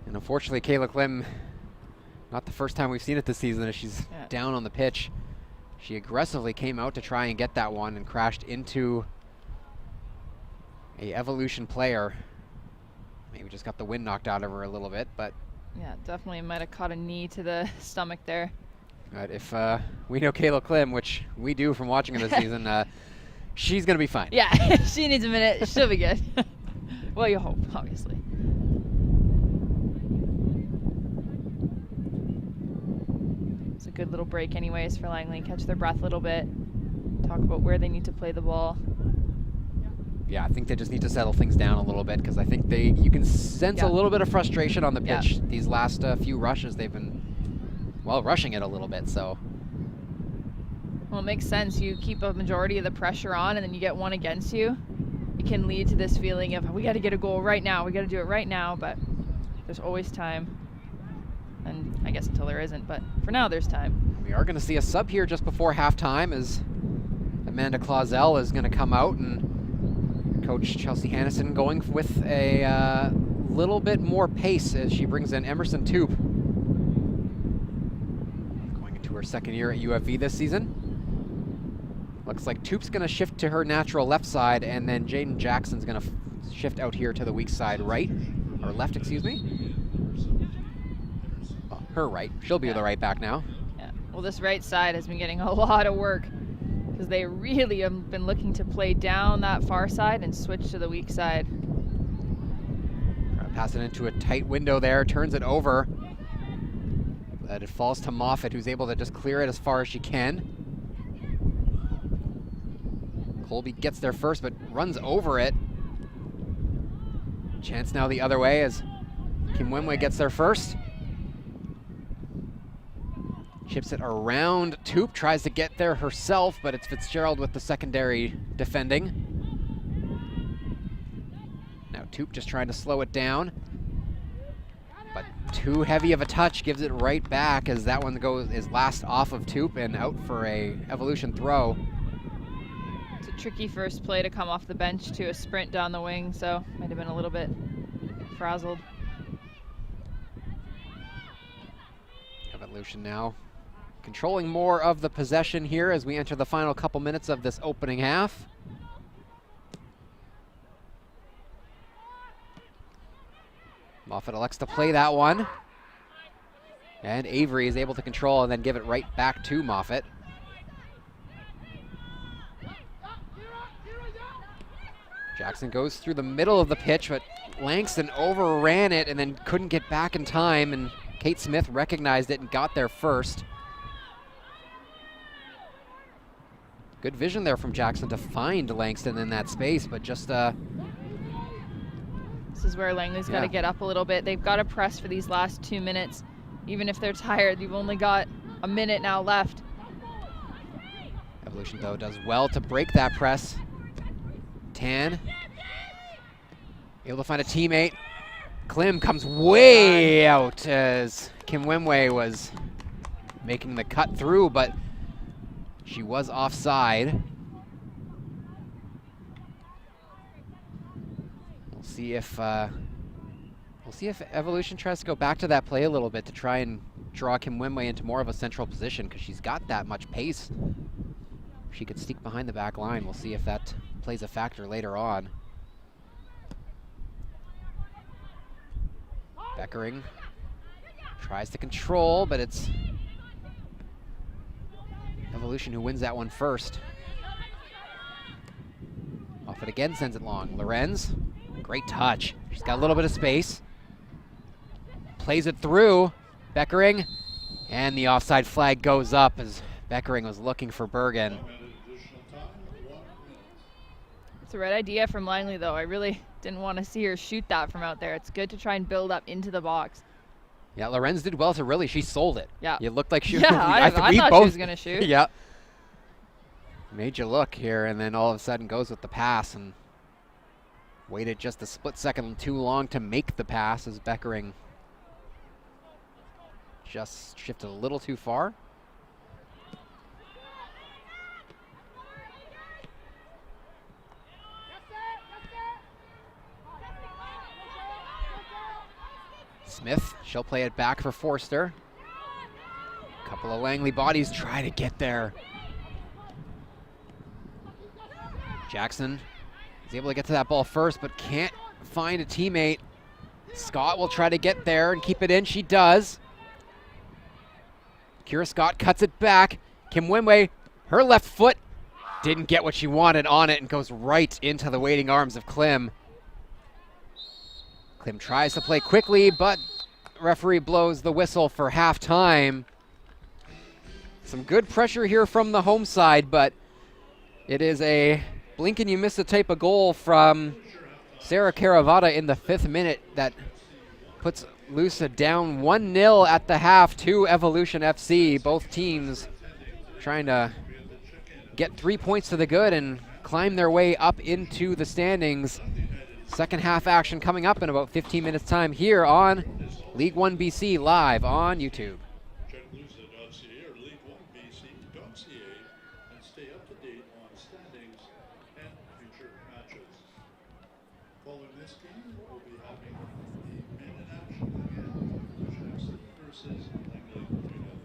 And unfortunately, Kayla Klim, not the first time we've seen it this season as she's down on the pitch. She aggressively came out to try and get that one and crashed into a Evolution player. Maybe just got the wind knocked out of her a little bit, but. Yeah, definitely might have caught a knee to the stomach there. But if we know Kayla Klim, which we do from watching her this season, she's going to be fine. Yeah, if she needs a minute, she'll be good. Well, you hope, obviously. It's a good little break anyways for Langley. Catch their breath a little bit. Talk about where they need to play the ball. Yeah, I think they just need to settle things down a little bit, because I think you can sense a little bit of frustration on the pitch. These last few rushes, they've been, well, rushing it a little bit, so. Well, it makes sense. You keep a majority of the pressure on, and then you get one against you. It can lead to this feeling of, we got to get a goal right now. We got to do it right now, but there's always time. And I guess until there isn't, but for now, there's time. We are going to see a sub here just before halftime, as Amanda Clausel is going to come out, and Coach Chelsea Hannison going with a little bit more pace as she brings in Emerson Toop. Going into her second year at UFV this season. Looks like Toop's going to shift to her natural left side, and then Jaden Jackson's going to shift out here to the weak side right, or left, excuse me. Well, her right. She'll be the right back now. Yeah. Well, this right side has been getting a lot of work, because they really have been looking to play down that far side and switch to the weak side. Pass it into a tight window there, turns it over. But it falls to Moffat, who's able to just clear it as far as she can. Colby gets there first, but runs over it. Chance now the other way as Kim Wemwe gets there first. Chips it around. Toop tries to get there herself, but it's Fitzgerald with the secondary defending. Now Toop just trying to slow it down. But too heavy of a touch, gives it right back as that one is last off of Toop and out for a Evolution throw. It's a tricky first play to come off the bench to a sprint down the wing, so might have been a little bit frazzled. Evolution now controlling more of the possession here as we enter the final couple minutes of this opening half. Moffat elects to play that one. And Avery is able to control and then give it right back to Moffat. Jackson goes through the middle of the pitch, but Langston overran it and then couldn't get back in time, and Kate Smith recognized it and got there first. Good vision there from Jackson to find Langston in that space, but just this is where Langley's got to get up a little bit. They've got to press for these last 2 minutes. Even if they're tired, you've only got a minute now left. Evolution, though, does well to break that press. Tan able to find a teammate. Klim comes way out as Kim Wemwe was making the cut through, but she was offside. We'll see if Evolution tries to go back to that play a little bit to try and draw Kim Wemwe into more of a central position, because she's got that much pace. She could sneak behind the back line. We'll see if that plays a factor later on. Beckering tries to control, but it's Evolution who wins that one first. Moffat again sends it long. Lorenz, great touch. She's got a little bit of space. Plays it through. Beckering, and the offside flag goes up as Beckering was looking for Bergen. It's the right idea from Langley, though. I really didn't want to see her shoot that from out there. It's good to try and build up into the box. Yeah, Lorenz did well to really, she sold it. Yeah. It looked like she Yeah, I think we thought both, she was going to shoot. Yeah. Made you look here, and then all of a sudden goes with the pass and waited just a split second too long to make the pass as Beckering just shifted a little too far. Smith, she'll play it back for Forster. A couple of Langley bodies try to get there. Jackson is able to get to that ball first, but can't find a teammate. Scott will try to get there and keep it in. She does. Kira Scott cuts it back. Kim Wimway, her left foot didn't get what she wanted on it and goes right into the waiting arms of Klim. Klim tries to play quickly, but referee blows the whistle for halftime. Some good pressure here from the home side, but it is a blink and you miss the type of goal from Sarah Caravata in the 5th minute that puts Lusa down 1-0 at the half to Evolution FC. Both teams trying to get 3 points to the good and climb their way up into the standings. Second half action coming up in about 15 minutes time here on League 1 BC live on YouTube. Check Lusa.ca or League1BC.ca and stay up to date on standings and future matches. Following this game, we'll be having the men in action again, Evolution FC versus Langley United.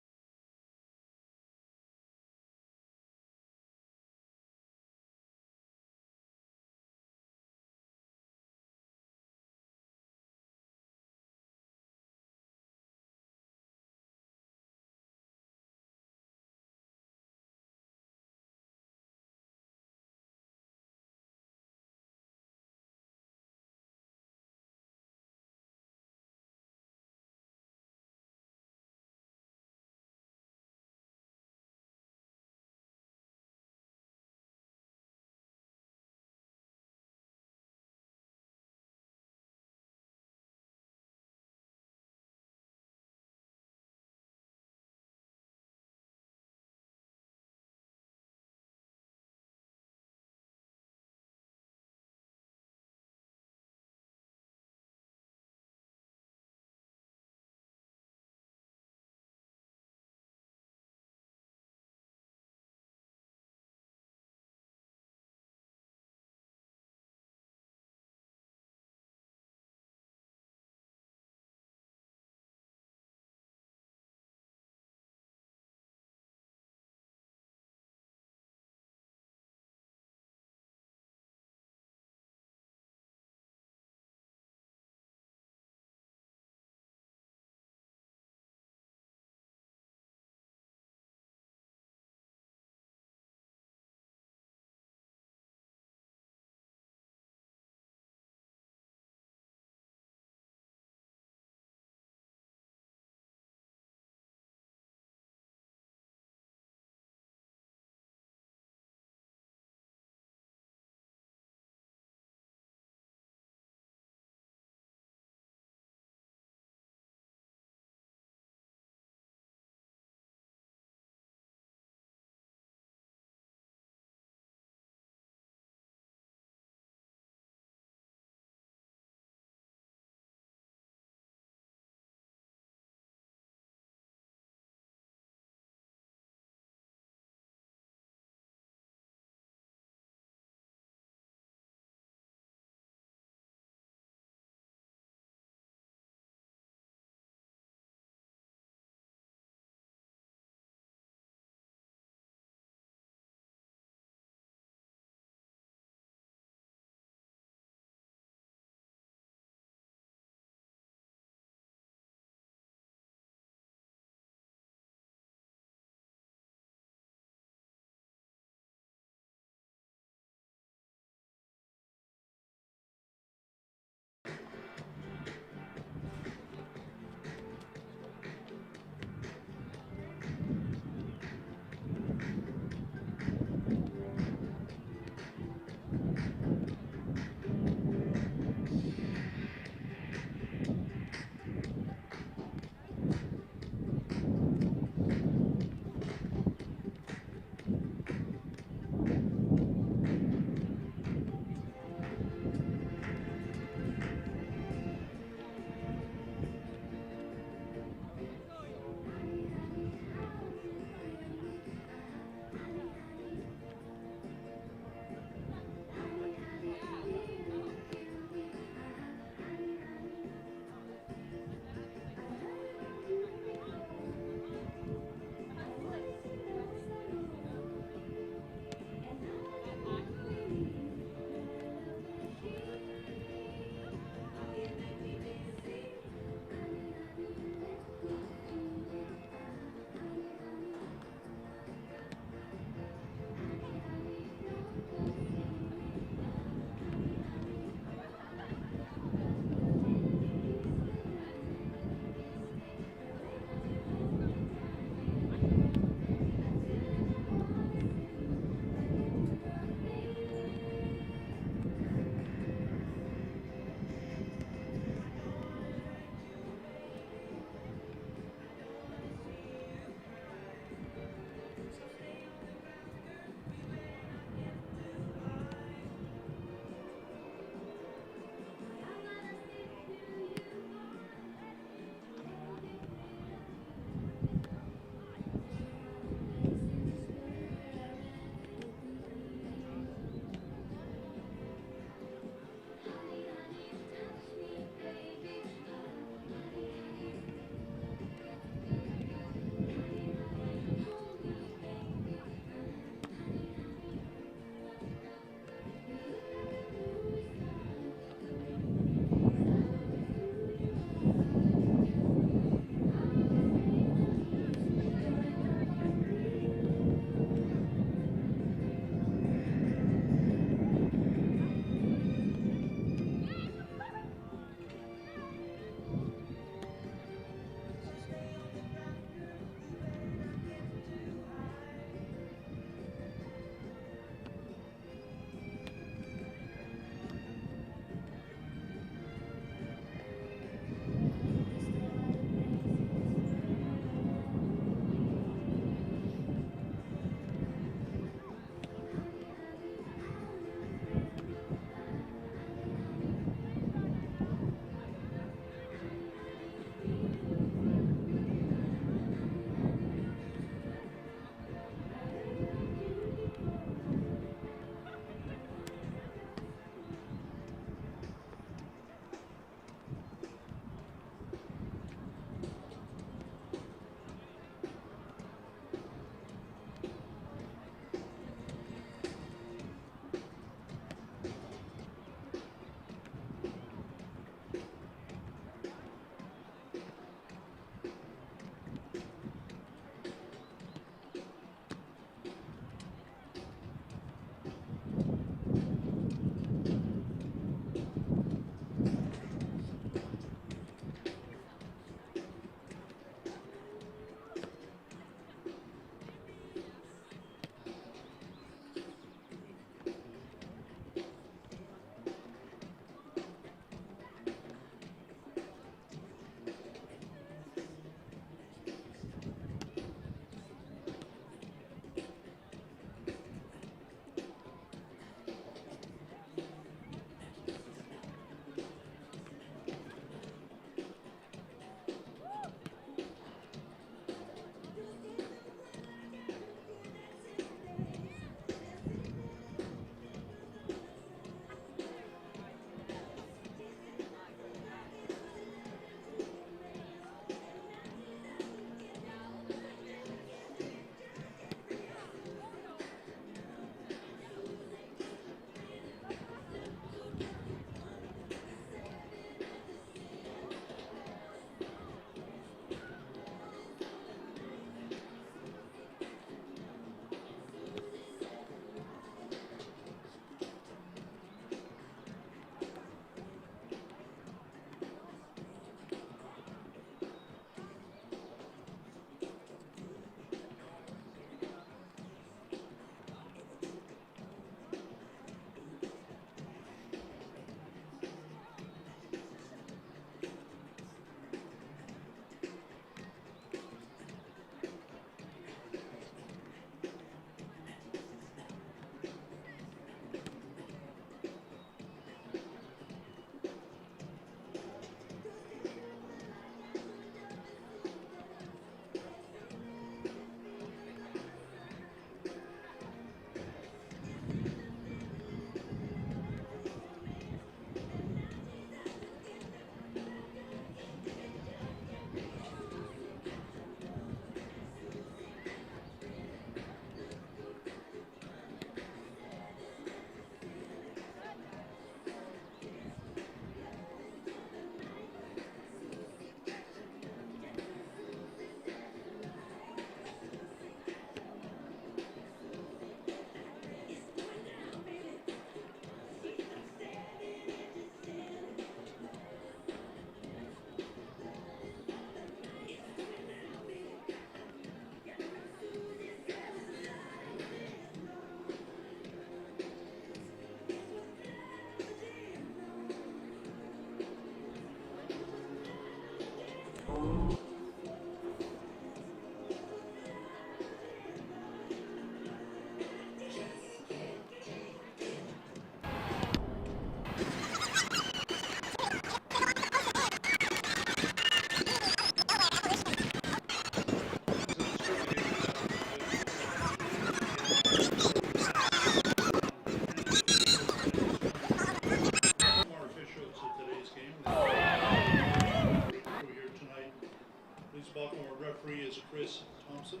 Thompson.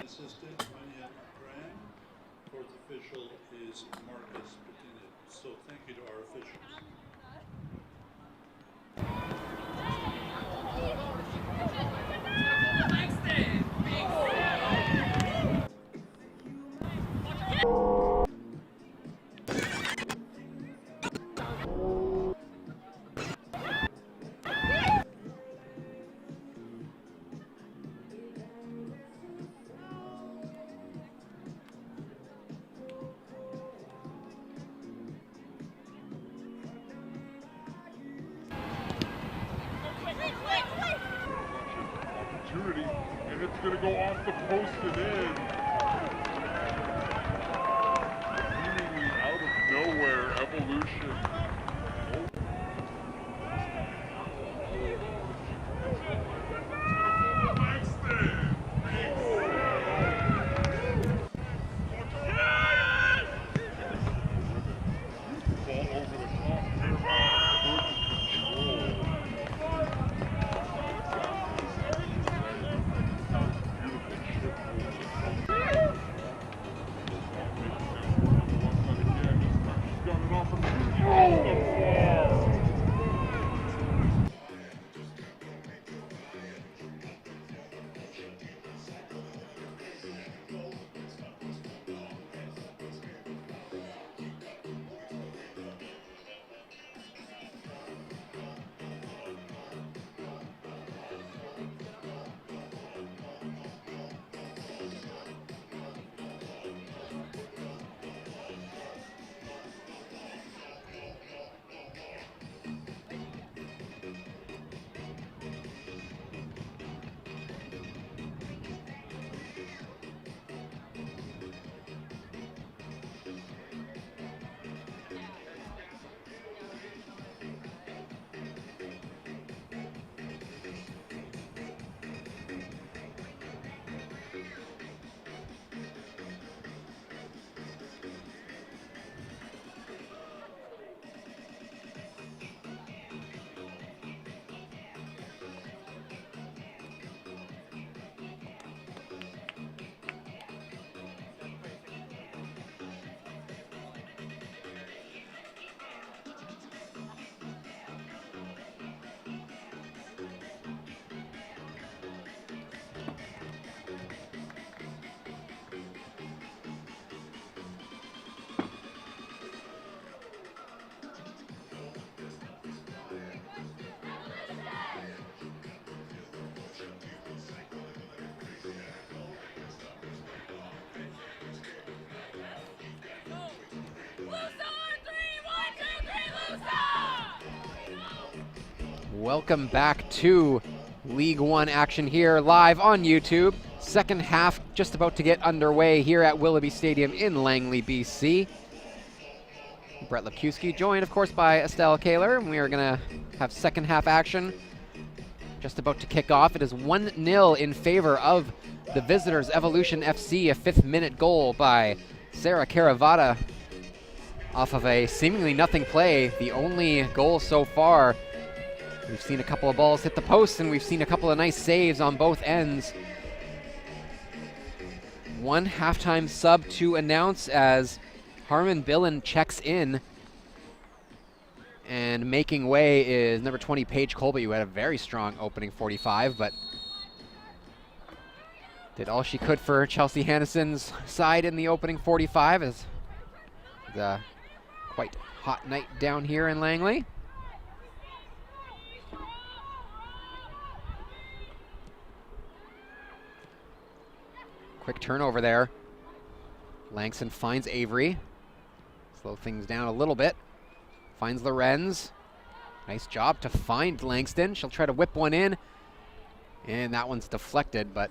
Assistant Rania Graham. Fourth official is Marcus Patina. So thank you to our officials. Opportunity, and it's going to go off the post and in. Seemingly out of nowhere, Evolution. Ball over the top, Fairmont, good control. Welcome back to League One action here live on YouTube. Second half just about to get underway here at Willoughby Stadium in Langley, BC. Brett Lipkowski joined, of course, by Estelle Kaler, and we are going to have second half action just about to kick off. It is 1-0 in favor of the visitors, Evolution FC, a 5th-minute goal by Sarah Caravata off of a seemingly nothing play, the only goal so far. We've seen a couple of balls hit the post, and we've seen a couple of nice saves on both ends. One halftime sub to announce as Harmon Billen checks in. And making way is number 20, Paige Colby, who had a very strong opening 45, but did all she could for Chelsea Hannison's side in the opening 45 as the quite hot night down here in Langley. Quick turnover there. Langston finds Avery. Slow things down a little bit. Finds Lorenz. Nice job to find Langston. She'll try to whip one in. And that one's deflected, but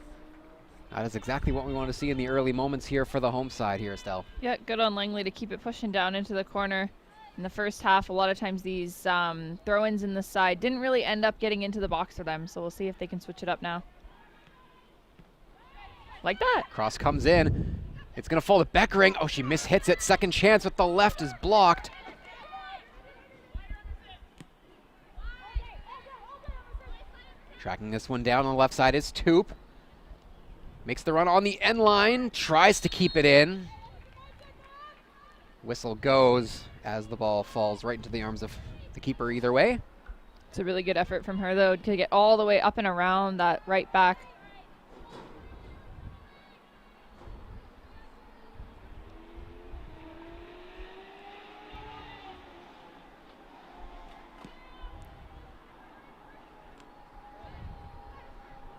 that is exactly what we want to see in the early moments here for the home side here, Estelle. Yeah, good on Langley to keep it pushing down into the corner. In the first half, a lot of times these throw-ins in the side didn't really end up getting into the box for them, so we'll see if they can switch it up now. Like that. Cross comes in. It's going to fall to Beckering. Oh, she mishits it. Second chance with the left is blocked. Tracking this one down on the left side is Toop. Makes the run on the end line, tries to keep it in. Whistle goes as the ball falls right into the arms of the keeper either way. It's a really good effort from her, though, to get all the way up and around that right back.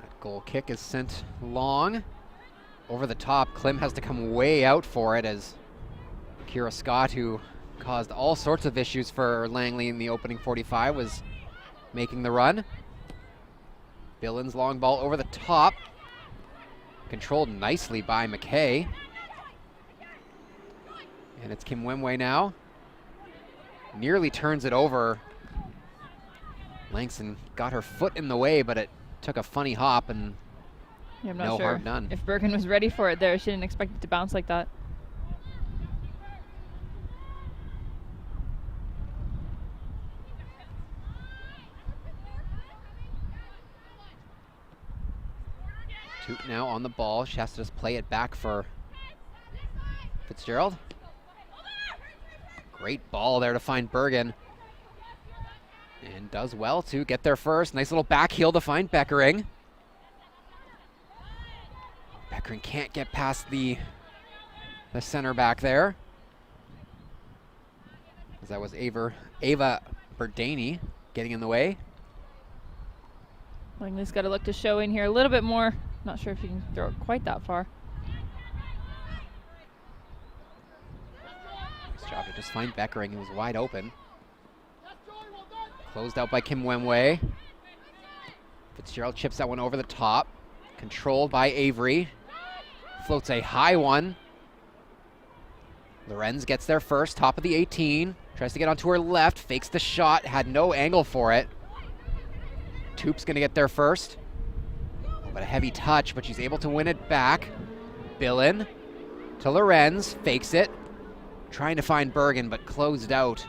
That goal kick is sent long. Over the top, Klim has to come way out for it as Kira Scott, who caused all sorts of issues for Langley in the opening 45, was making the run. Billins long ball over the top. Controlled nicely by McKay. And it's Kim Wemway now. Nearly turns it over. Langston got her foot in the way, but it took a funny hop and Yeah, I'm not no sure harm done. if Bergen was ready for it there. She didn't expect it to bounce like that. Toot now on the ball. She has to just play it back for Fitzgerald. Great ball there to find Bergen. And does well to get there first. Nice little back heel to find Beckering. Beckering can't get past the center back there. As that was Ava Berdani getting in the way. Langley's got to look to show in here a little bit more. Not sure if you can throw it quite that far. Nice job to just find Beckering. He was wide open. Closed out by Kim Wemway. Fitzgerald chips that one over the top. Controlled by Avery. Floats a high one. Lorenz gets there first, top of the 18. Tries to get onto her left, fakes the shot, had no angle for it. Toop's gonna get there first. But a heavy touch, but she's able to win it back. Billin to Lorenz, fakes it. Trying to find Bergen, but closed out.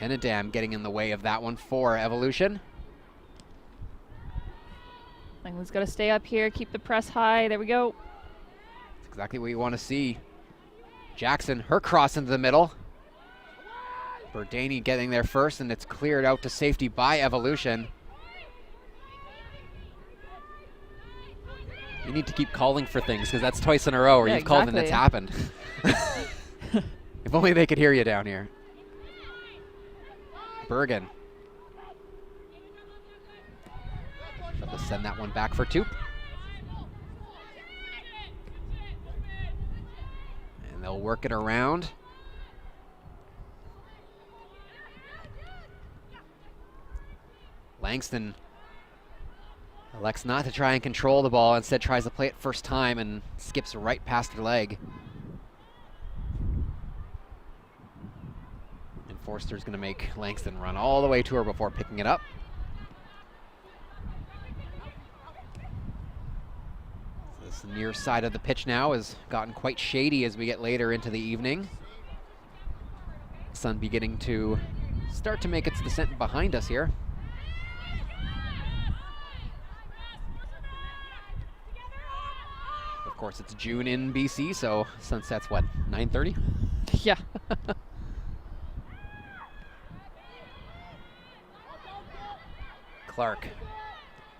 Enadam getting in the way of that one for Evolution. Langley's got to stay up here, keep the press high. There we go. That's exactly what you want to see. Jackson, her cross into the middle. Berdani getting there first, and it's cleared out to safety by Evolution. You need to keep calling for things, because that's twice in a row where Yeah, you've called and it's happened. If only they could hear you down here. Bergen. She'll have to send that one back for Toop. And they'll work it around. Langston elects not to try and control the ball, instead tries to play it first time and skips right past her leg. And Forster's gonna make Langston run all the way to her before picking it up. So this near side of the pitch now has gotten quite shady as we get later into the evening. Sun beginning to start to make its descent behind us here. Of course, it's June in BC, so sunset's what, 9:30? Yeah. Clark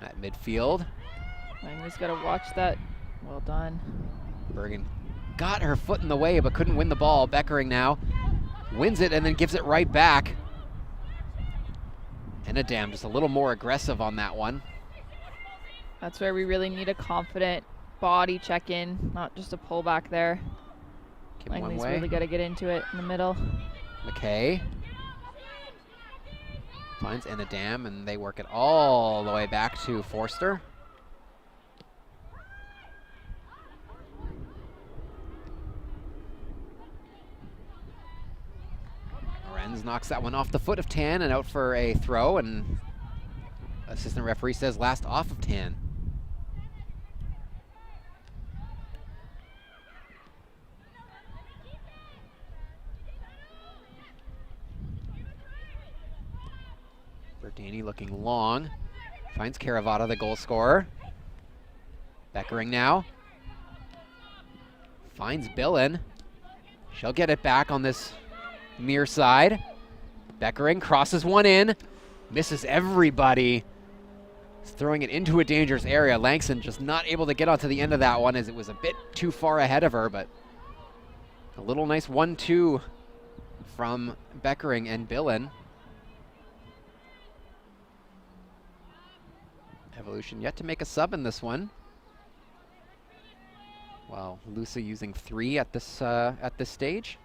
at midfield. Langley's got to watch that. Well done. Bergen got her foot in the way, but couldn't win the ball. Beckering now wins it and then gives it right back. Enadam just a little more aggressive on that one. That's where we really need a confident body check-in, not just a pullback there. Kim Langley's Wemway. really got to get into it in the middle. McKay finds Enadam, and they work it all the way back to Forster. Lorenz knocks that one off the foot of Tan and out for a throw, and assistant referee says last off of Tan. Berdani looking long. Finds Caravata, the goal scorer. Beckering now. Finds Billen. She'll get it back on this near side. Beckering crosses one in. Misses everybody. Throwing it into a dangerous area. Langston just not able to get onto the end of that one as it was a bit too far ahead of her, but a little nice 1-2 from Beckering and Billen. Evolution yet to make a sub in this one. Well, Lusa using 3 at this stage.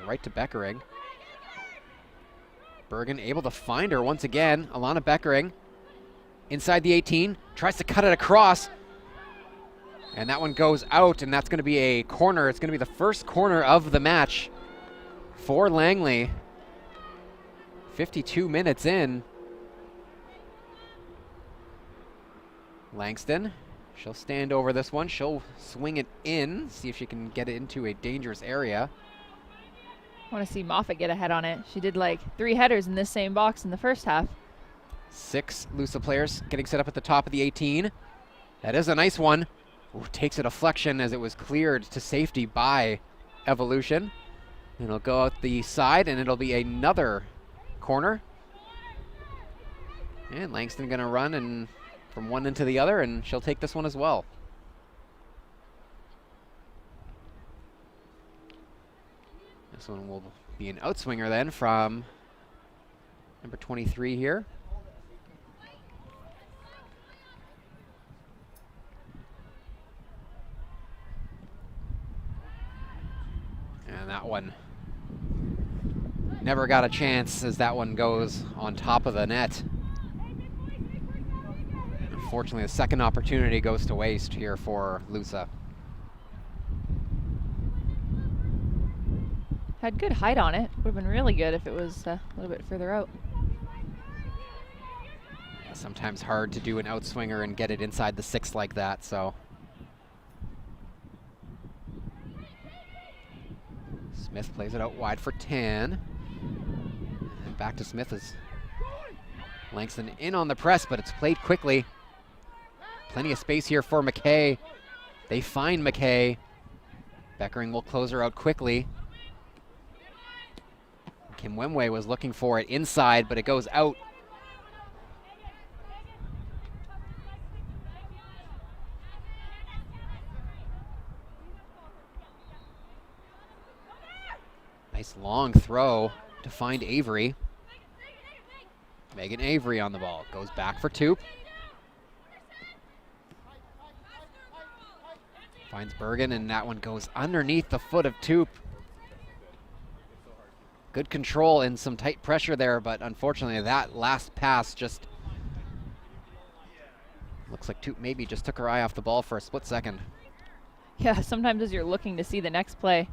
Right to Beckering. Bergen able to find her once again. Alana Beckering inside the 18, tries to cut it across. And that one goes out, and that's going to be a corner. It's going to be the first corner of the match for Langley. 52 minutes in. Langston, she'll stand over this one. She'll swing it in, see if she can get it into a dangerous area. I want to see Moffat get a head on it. She did like 3 headers in this same box in the first half. 6 Lusa players getting set up at the top of the 18. That is a nice one. Ooh, takes a deflection as it was cleared to safety by Evolution. And it'll go out the side, and it'll be another corner. And Langston gonna run and from one into the other, and she'll take this one as well. This one will be an outswinger then from number 23 here. And that one never got a chance as that one goes on top of the net. Unfortunately, the second opportunity goes to waste here for Lusa. Had good height on it. Would have been really good if it was a little bit further out. Sometimes hard to do an outswinger and get it inside the 6 like that, so. Smith plays it out wide for 10. And back to Smith as Langston in on the press, but it's played quickly. Plenty of space here for McKay. They find McKay. Beckering will close her out quickly. Kim Wemwe was looking for it inside, but it goes out. Nice long throw to find Avery. Megan Avery on the ball. Goes back for Toop. Finds Bergen, and that one goes underneath the foot of Toop. Good control and some tight pressure there, but unfortunately that last pass just looks like Toop maybe just took her eye off the ball for a split second. Yeah, sometimes as you're looking to see the next play,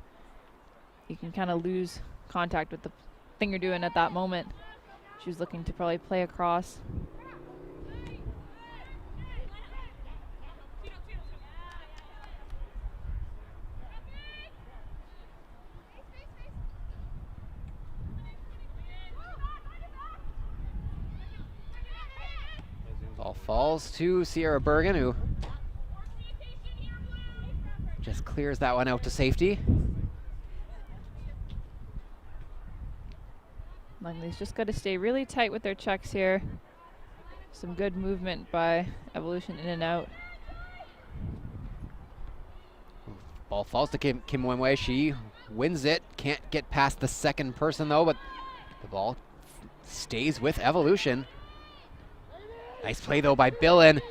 you can kind of lose contact with the thing you're doing at that moment. She was looking to probably play across. Ball falls to Sierra Bergen, who just clears that one out to safety. Langley's just got to stay really tight with their checks here. Some good movement by Evolution in and out. Ball falls to Kim Wemwe. She wins it. Can't get past the second person though, but the ball stays with Evolution. Nice play though by Billen.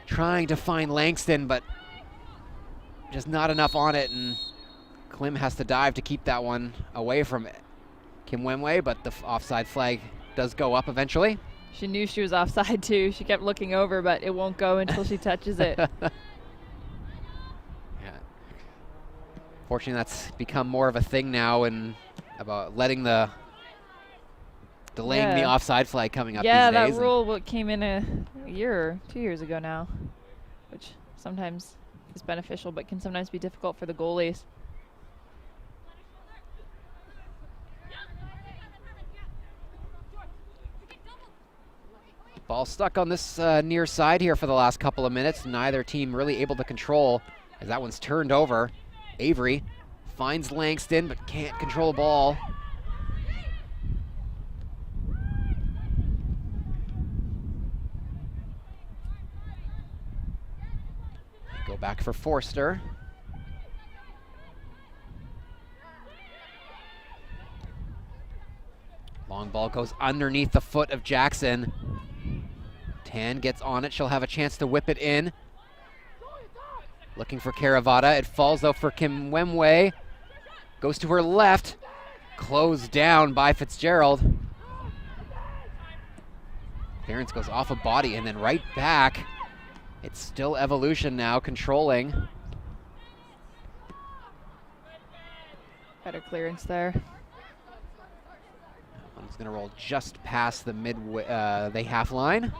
Trying to find Langston, but just not enough on it, and Klim has to dive to keep that one away from Kim Wemwe, but the offside flag does go up eventually. She knew she was offside too. She kept looking over, but it won't go until she touches it. Yeah. Fortunately, that's become more of a thing now, and about letting the delaying the offside flag coming up these days. Yeah, that rule came in a year or 2 years ago now. which sometimes is beneficial but can sometimes be difficult for the goalies. Ball stuck on this near side here for the last couple of minutes. Neither team really able to control as that one's turned over. Avery finds Langston but can't control the ball. Go back for Forster. Long ball goes underneath the foot of Jackson. Tan gets on it. She'll have a chance to whip it in. Looking for Caravata. It falls though for Kim Wemway. Goes to her left. Closed down by Fitzgerald. Clearance goes off a body and then right back. It's still Evolution now controlling. Better clearance there. One's gonna roll just past the the half line.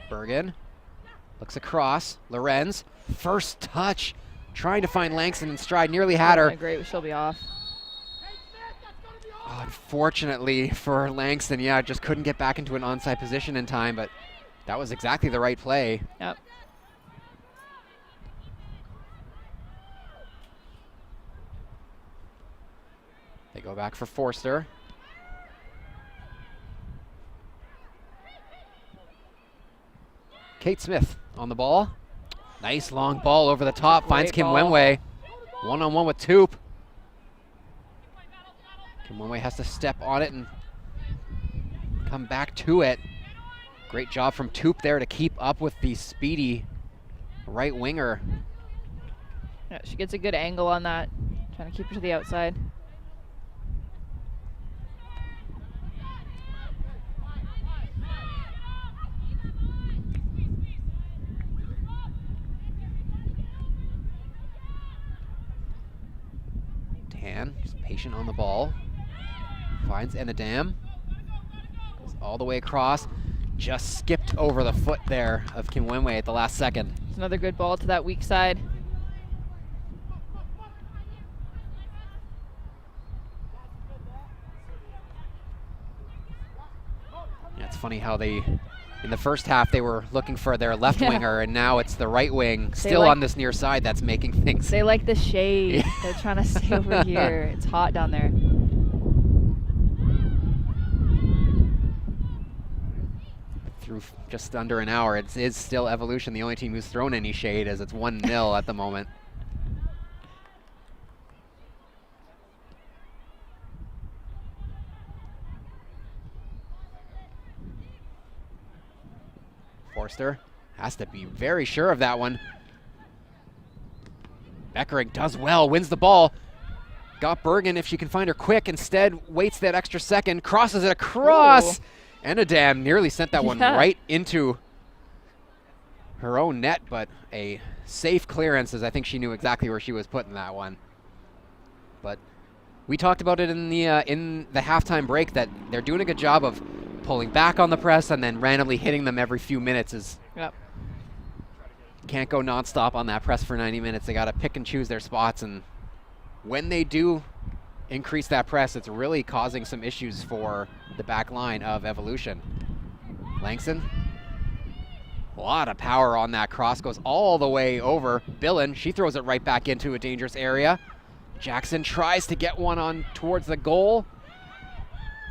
Bergen looks across. Lorenz, first touch, trying to find Langston in stride, nearly had her. Great, she'll be off. Oh, unfortunately for Langston, yeah, just couldn't get back into an onside position in time, but that was exactly the right play. Yep. They go back for Forster. Kate Smith on the ball. Nice long ball over the top. Finds Kim Wemway. One-on-one with Toop. Kim Wemway has to step on it and come back to it. Great job from Toop there to keep up with the speedy right winger. Yeah, she gets a good angle on that. Trying to keep her to the outside. Tan, just patient on the ball. Finds Enadam. Goes all the way across. Just skipped over the foot there of Kim Wemway at the last second. It's another good ball to that weak side. Yeah, it's funny how they, in the first half, they were looking for their left winger, and now it's the right wing, still on this near side, that's making things. They like the shade. They're trying to stay over here. It's hot down there. Through just under an hour, it is still Evolution, the only team who's thrown any shade, as it's 1-0 at the moment. Forster has to be very sure of that one. Beckering does well, wins the ball. Got Bergen if she can find her quick. Instead, waits that extra second, crosses it across. Enadam nearly sent that one right into her own net, but a safe clearance, as I think she knew exactly where she was putting that one. But we talked about it in the halftime break that they're doing a good job of pulling back on the press and then randomly hitting them every few minutes. Can't go nonstop on that press for 90 minutes. They got to pick and choose their spots, and when they do increase that press, it's really causing some issues for the back line of Evolution. Langston, a lot of power on that cross, goes all the way over. Billen, she throws it right back into a dangerous area. Jackson tries to get one on towards the goal.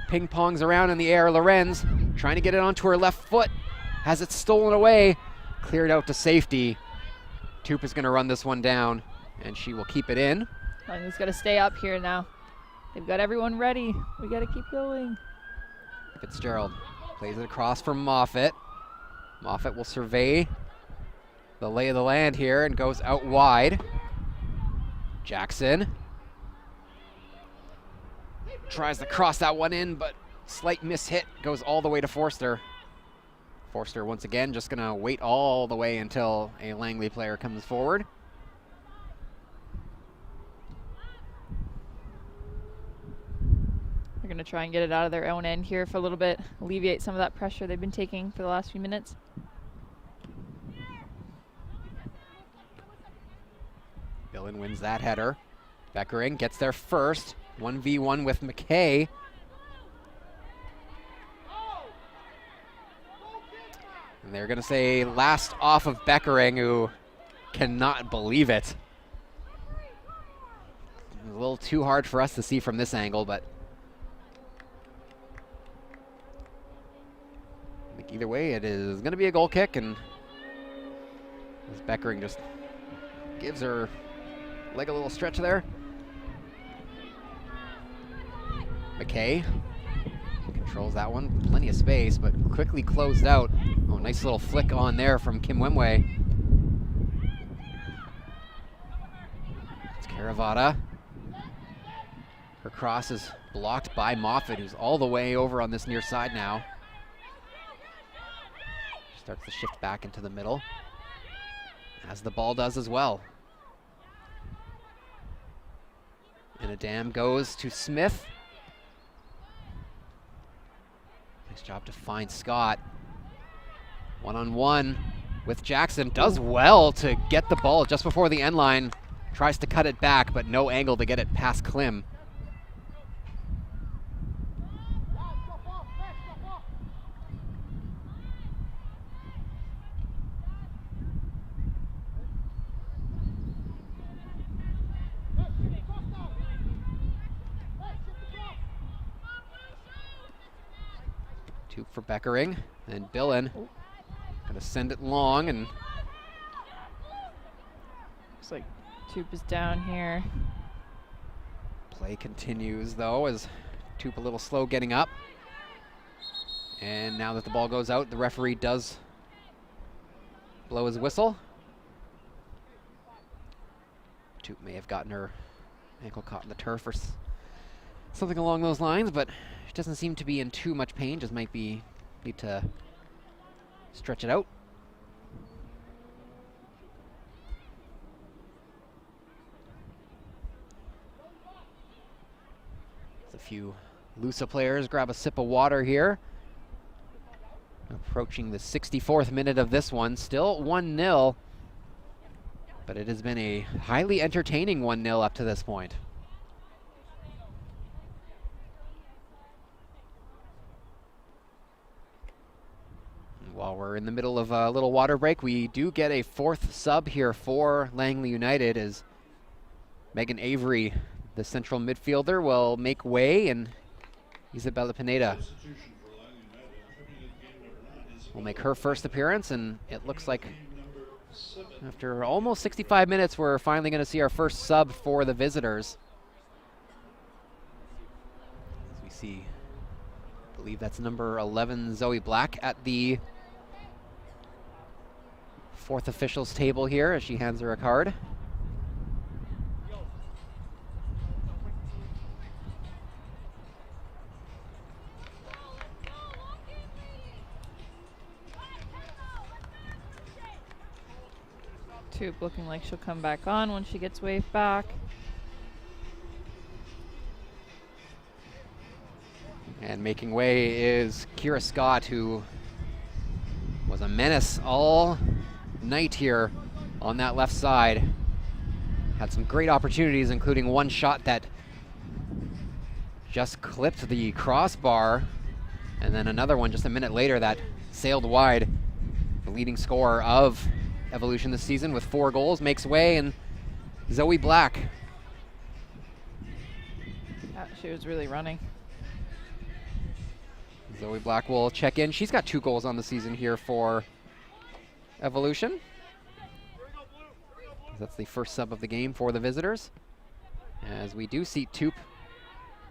Ping pongs around in the air. Lorenz trying to get it onto her left foot. Has it stolen away. Cleared out to safety. Toop is going to run this one down, and she will keep it in. Langley's got to stay up here now. They've got everyone ready. We got to keep going. Fitzgerald plays it across for Moffat. Moffat will survey the lay of the land here and goes out wide. Jackson tries to cross that one in, but slight miss hit, goes all the way to Forster. Forster once again just going to wait all the way until a Langley player comes forward. They're going to try and get it out of their own end here for a little bit, alleviate some of that pressure they've been taking for the last few minutes. Billen wins that header. Beckering gets there first. 1v1 with McKay. And they're going to say last off of Beckering, who cannot believe it. It was a little too hard for us to see from this angle, but I think either way it is going to be a goal kick, and as Beckering just gives her leg a little stretch there. McKay controls that one, plenty of space, but quickly closed out. Oh, nice little flick on there from Kim Wemway. It's Caravata. Her cross is blocked by Moffat, who's all the way over on this near side now. Starts to shift back into the middle, as the ball does as well. And a dam goes to Smith. Nice job to find Scott. One-on-one with Jackson. Does well to get the ball just before the end line. Tries to cut it back, but no angle to get it past Klim. Two for Beckering, and Billen gonna send it long, and Looks like Toop is down here. play continues though, as Toop a little slow getting up. And now that the ball goes out, the referee does blow his whistle. Toop may have gotten her ankle caught in the turf or something along those lines, but she doesn't seem to be in too much pain, just might be need to stretch it out. There's a few Lusa players grab a sip of water here. Approaching the 64th minute of this one, still 1-0, but it has been a highly entertaining 1-0 up to this point. While we're in the middle of a little water break, we do get a fourth sub here for Langley United, as Megan Avery, the central midfielder, will make way, and Isabella Pineda will make her first appearance, and it looks like after almost 65 minutes, we're finally going to see our first sub for the visitors. As we see, I believe that's number 11, Zoe Black, at the fourth officials table here as she hands her a card. Toop looking like she'll come back on when she gets waved back. And making way is Kira Scott, who was a menace all night here on that left side. Had some great opportunities, including one shot that just clipped the crossbar, and then another one just a minute later that sailed wide. The leading scorer of Evolution this season with 4 goals makes way, and Zoe Black. Yeah, she was really running. Zoe Black will check in. She's got 2 goals on the season here for Evolution. That's the first sub of the game for the visitors. As we do see Toop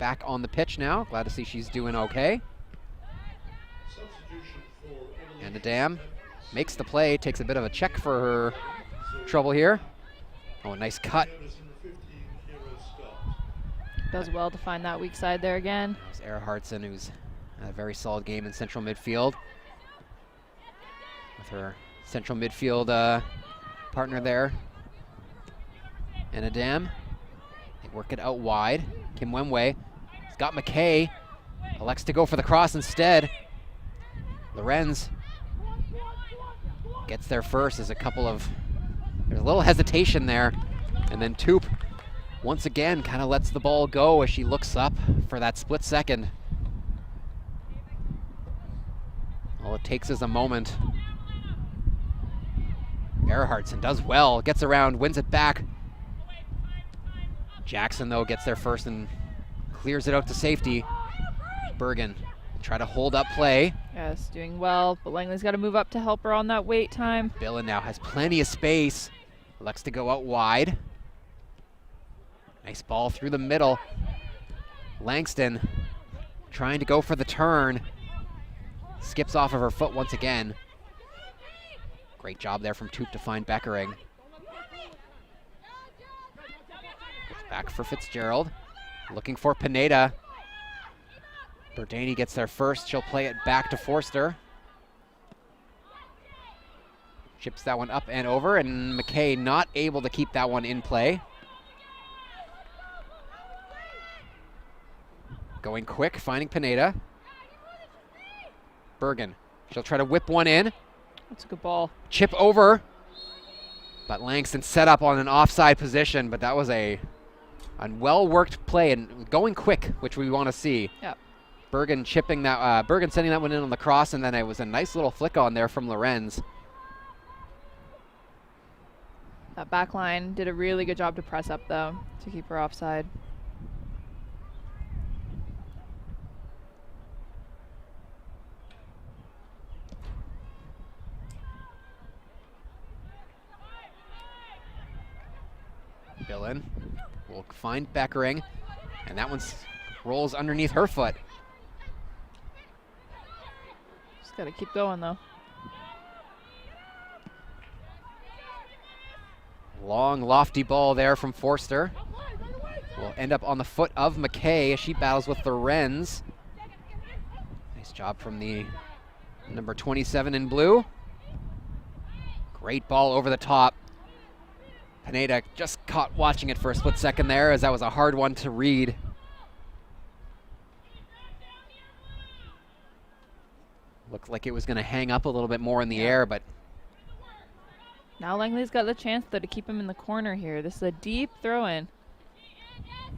back on the pitch now. Glad to see she's doing okay. And the Dam makes the play, takes a bit of a check for her trouble here. Oh, a nice cut. Does well to find that weak side there again. There's Era Hartson, who's had a very solid game in central midfield. with her central midfield partner there. And Adam. They work it out wide. Kim Wemwe has got McKay. Elects to go for the cross instead. Lorenz gets there first. There's a little hesitation there. And then Toop once again kind of lets the ball go as she looks up for that split second. All it takes is a moment. Earhartson does well, gets around, wins it back. Jackson, though, gets there first and clears it out to safety. Bergen try to hold up play. Yes, doing well, but Langley's got to move up to help her on that wait time. Billen now has plenty of space. Elects to go out wide. Nice ball through the middle. Langston trying to go for the turn. Skips off of her foot once again. Great job there from Toop to find Beckering. Back for Fitzgerald. Looking for Pineda. Berdani gets there first. She'll play it back to Forster. Chips that one up and over, and McKay not able to keep that one in play. Going quick, finding Pineda. Bergen. She'll try to whip one in. That's a good ball. Chip over. But Langston set up on an offside position, but that was a well-worked play and going quick, which we want to see. Yep. Bergen chipping that, Bergen sending that one in on the cross, and then it was a nice little flick on there from Lorenz. That back line did a really good job to press up, though, to keep her offside. Billen will find Beckering, and that one rolls underneath her foot. Just got to keep going, though. Long, lofty ball there from Forster. Will end up on the foot of McKay as she battles with Lorenz. Nice job from the number 27 in blue. Great ball over the top. Pineda just caught watching it for a split second there, as that was a hard one to read. Looked like it was going to hang up a little bit more in the air, but now Langley's got the chance, though, to keep him in the corner here. This is a deep throw in.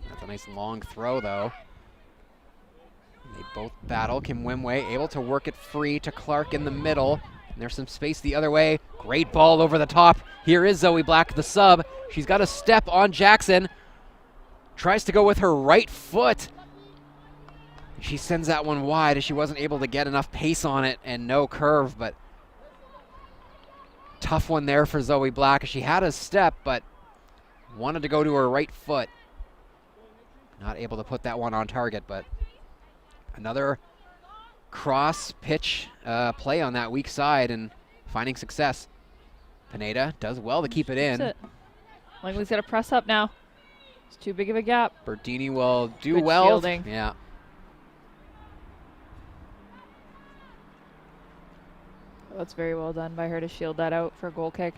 that's a nice long throw, though. They both battle. Kim Wemwe able to work it free to Clark in the middle. And there's some space the other way. Great ball over the top. Here is Zoe Black, the sub. She's got a step on Jackson. Tries to go with her right foot. She sends that one wide as she wasn't able to get enough pace on it and no curve, but tough one there for Zoe Black. She had a step, but wanted to go to her right foot. Not able to put that one on target, but another cross pitch play on that weak side and finding success. Pineda does well to keep it in. Langley's got to press up now. It's too big of a gap. Berdini will do Good well. shielding. Yeah. That's very well done by her to shield that out for a goal kick.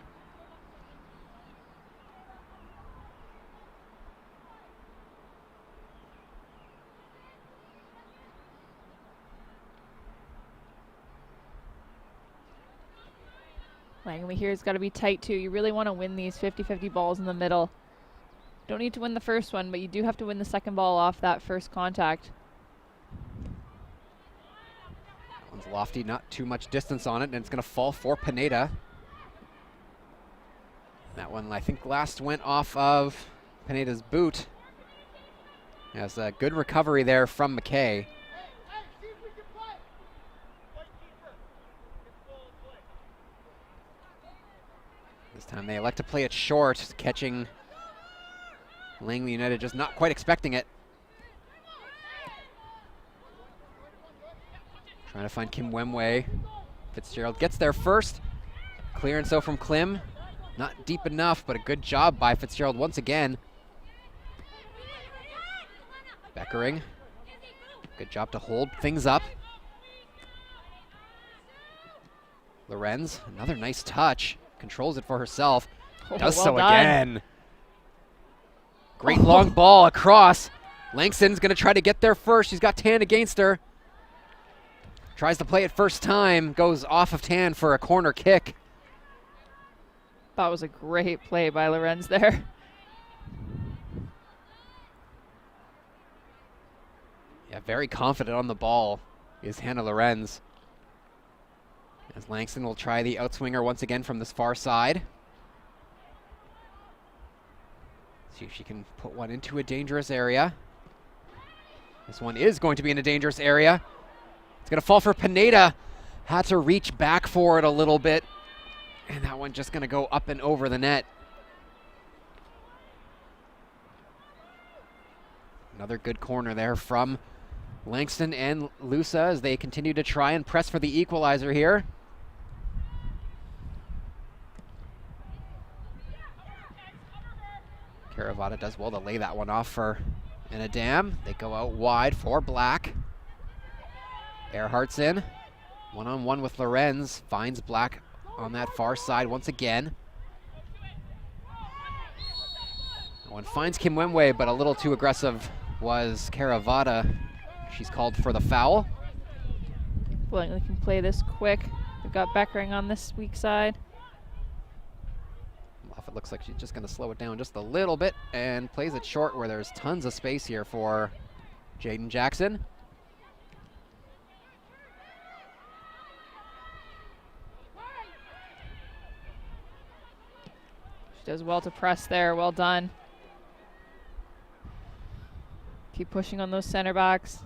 Langley here has got to be tight too. You really want to win these 50-50 balls in the middle. Don't need to win the first one, but you do have to win the second ball off that first contact. One's lofty, not too much distance on it, and it's going to fall for Pineda. That one, I think, last went off of Pineda's boot. Yes, a good recovery there from McKay. This time they elect to play it short, catching Langley United just not quite expecting it. Trying to find Kim Wemwe. Fitzgerald gets there first. Clearance though from Klim. Not deep enough, but a good job by Fitzgerald once again. Beckering. Good job to hold things up. Lorenz, another nice touch. Controls it for herself. Oh, Does well so done. again. Great long ball across. Langston's going to try to get there first. She's got Tan against her. Tries to play it first time. Goes off of Tan for a corner kick. That was a great play by Lorenz there. Yeah, very confident on the ball is Hannah Lorenz. As Langston will try the outswinger once again from this far side. See if she can put one into a dangerous area. This one is going to be in a dangerous area. It's going to fall for Pineda. Had to reach back for it a little bit. And that one just going to go up and over the net. Another good corner there from Langston and Lusa as they continue to try and press for the equalizer here. Caravata does well to lay that one off for Inadam. They go out wide for Black. Earhart's in. One-on-one with Lorenz. Finds Black on that far side once again. That one finds Kimwemwe, but a little too aggressive was Caravata. She's called for the foul. Langley can play this quick. We've got Beckering on this weak side. Moffat looks like she's just going to slow it down just a little bit and plays it short where there's tons of space here for Jaden Jackson. She does well to press there. Well done. Keep pushing on those center backs.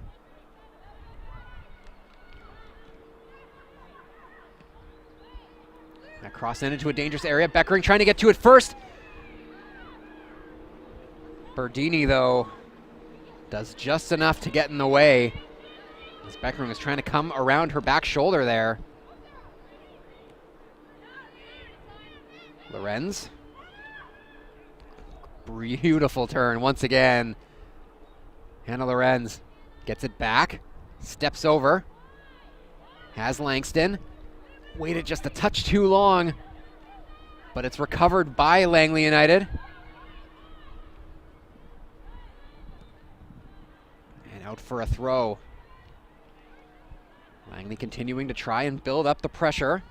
That cross in into a dangerous area. Beckering trying to get to it first. Berdini, though, does just enough to get in the way. As Beckering is trying to come around her back shoulder there. Lorenz. Beautiful turn once again. Hannah Lorenz gets it back. Steps over. Has Langston. Waited just a touch too long, but it's recovered by Langley United. And out for a throw. Langley continuing to try and build up the pressure.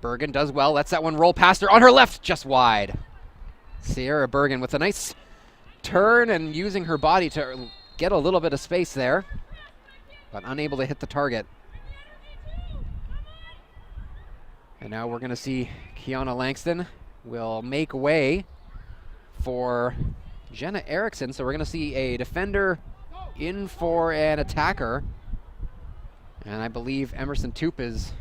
Bergen does well, lets that one roll past her on her left, just wide. Sierra Bergen with a nice turn and using her body to get a little bit of space there, but unable to hit the target. And now we're going to see Kiana Langston will make way for Jenna Erickson. So we're going to see a defender in for an attacker. And I believe Emerson Toop is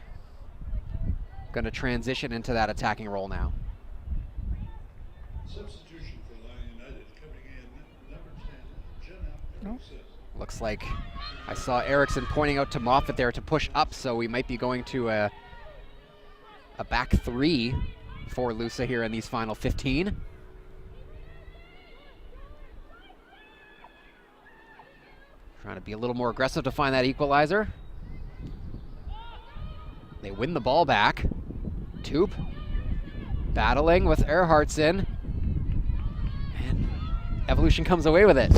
going to transition into that attacking role now. Substitution for Langley United coming in, number 10, Jenna Erickson. Looks like I saw Erickson pointing out to Moffat there to push up, so we might be going to a back three for Lusa here in these final 15. Trying to be a little more aggressive to find that equalizer. They win the ball back. Toop battling with Earhartson. And Evolution comes away with it.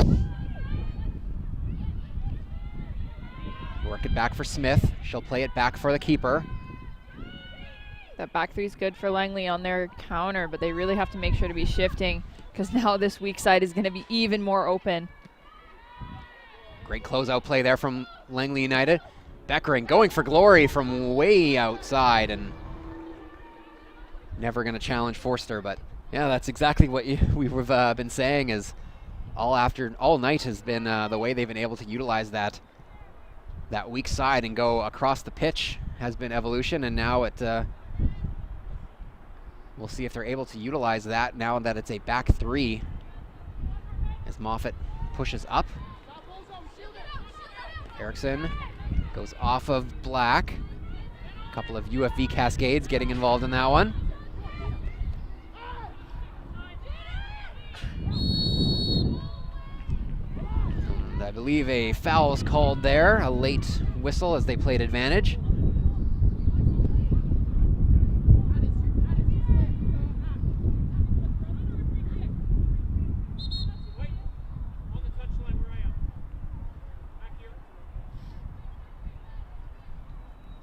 Work it back for Smith. She'll play it back for the keeper. That back three is good for Langley on their counter, but they really have to make sure to be shifting because now this weak side is going to be even more open. Great closeout play there from Langley United. Beckering going for glory from way outside and never going to challenge Forster, but yeah, that's exactly what we've been saying is all night has been the way they've been able to utilize that weak side and go across the pitch has been Evolution, and now we'll see if they're able to utilize that now that it's a back three as Moffat pushes up. Erickson goes off of Black. A couple of UFV Cascades getting involved in that one. And I believe a foul is called there, a late whistle as they played advantage.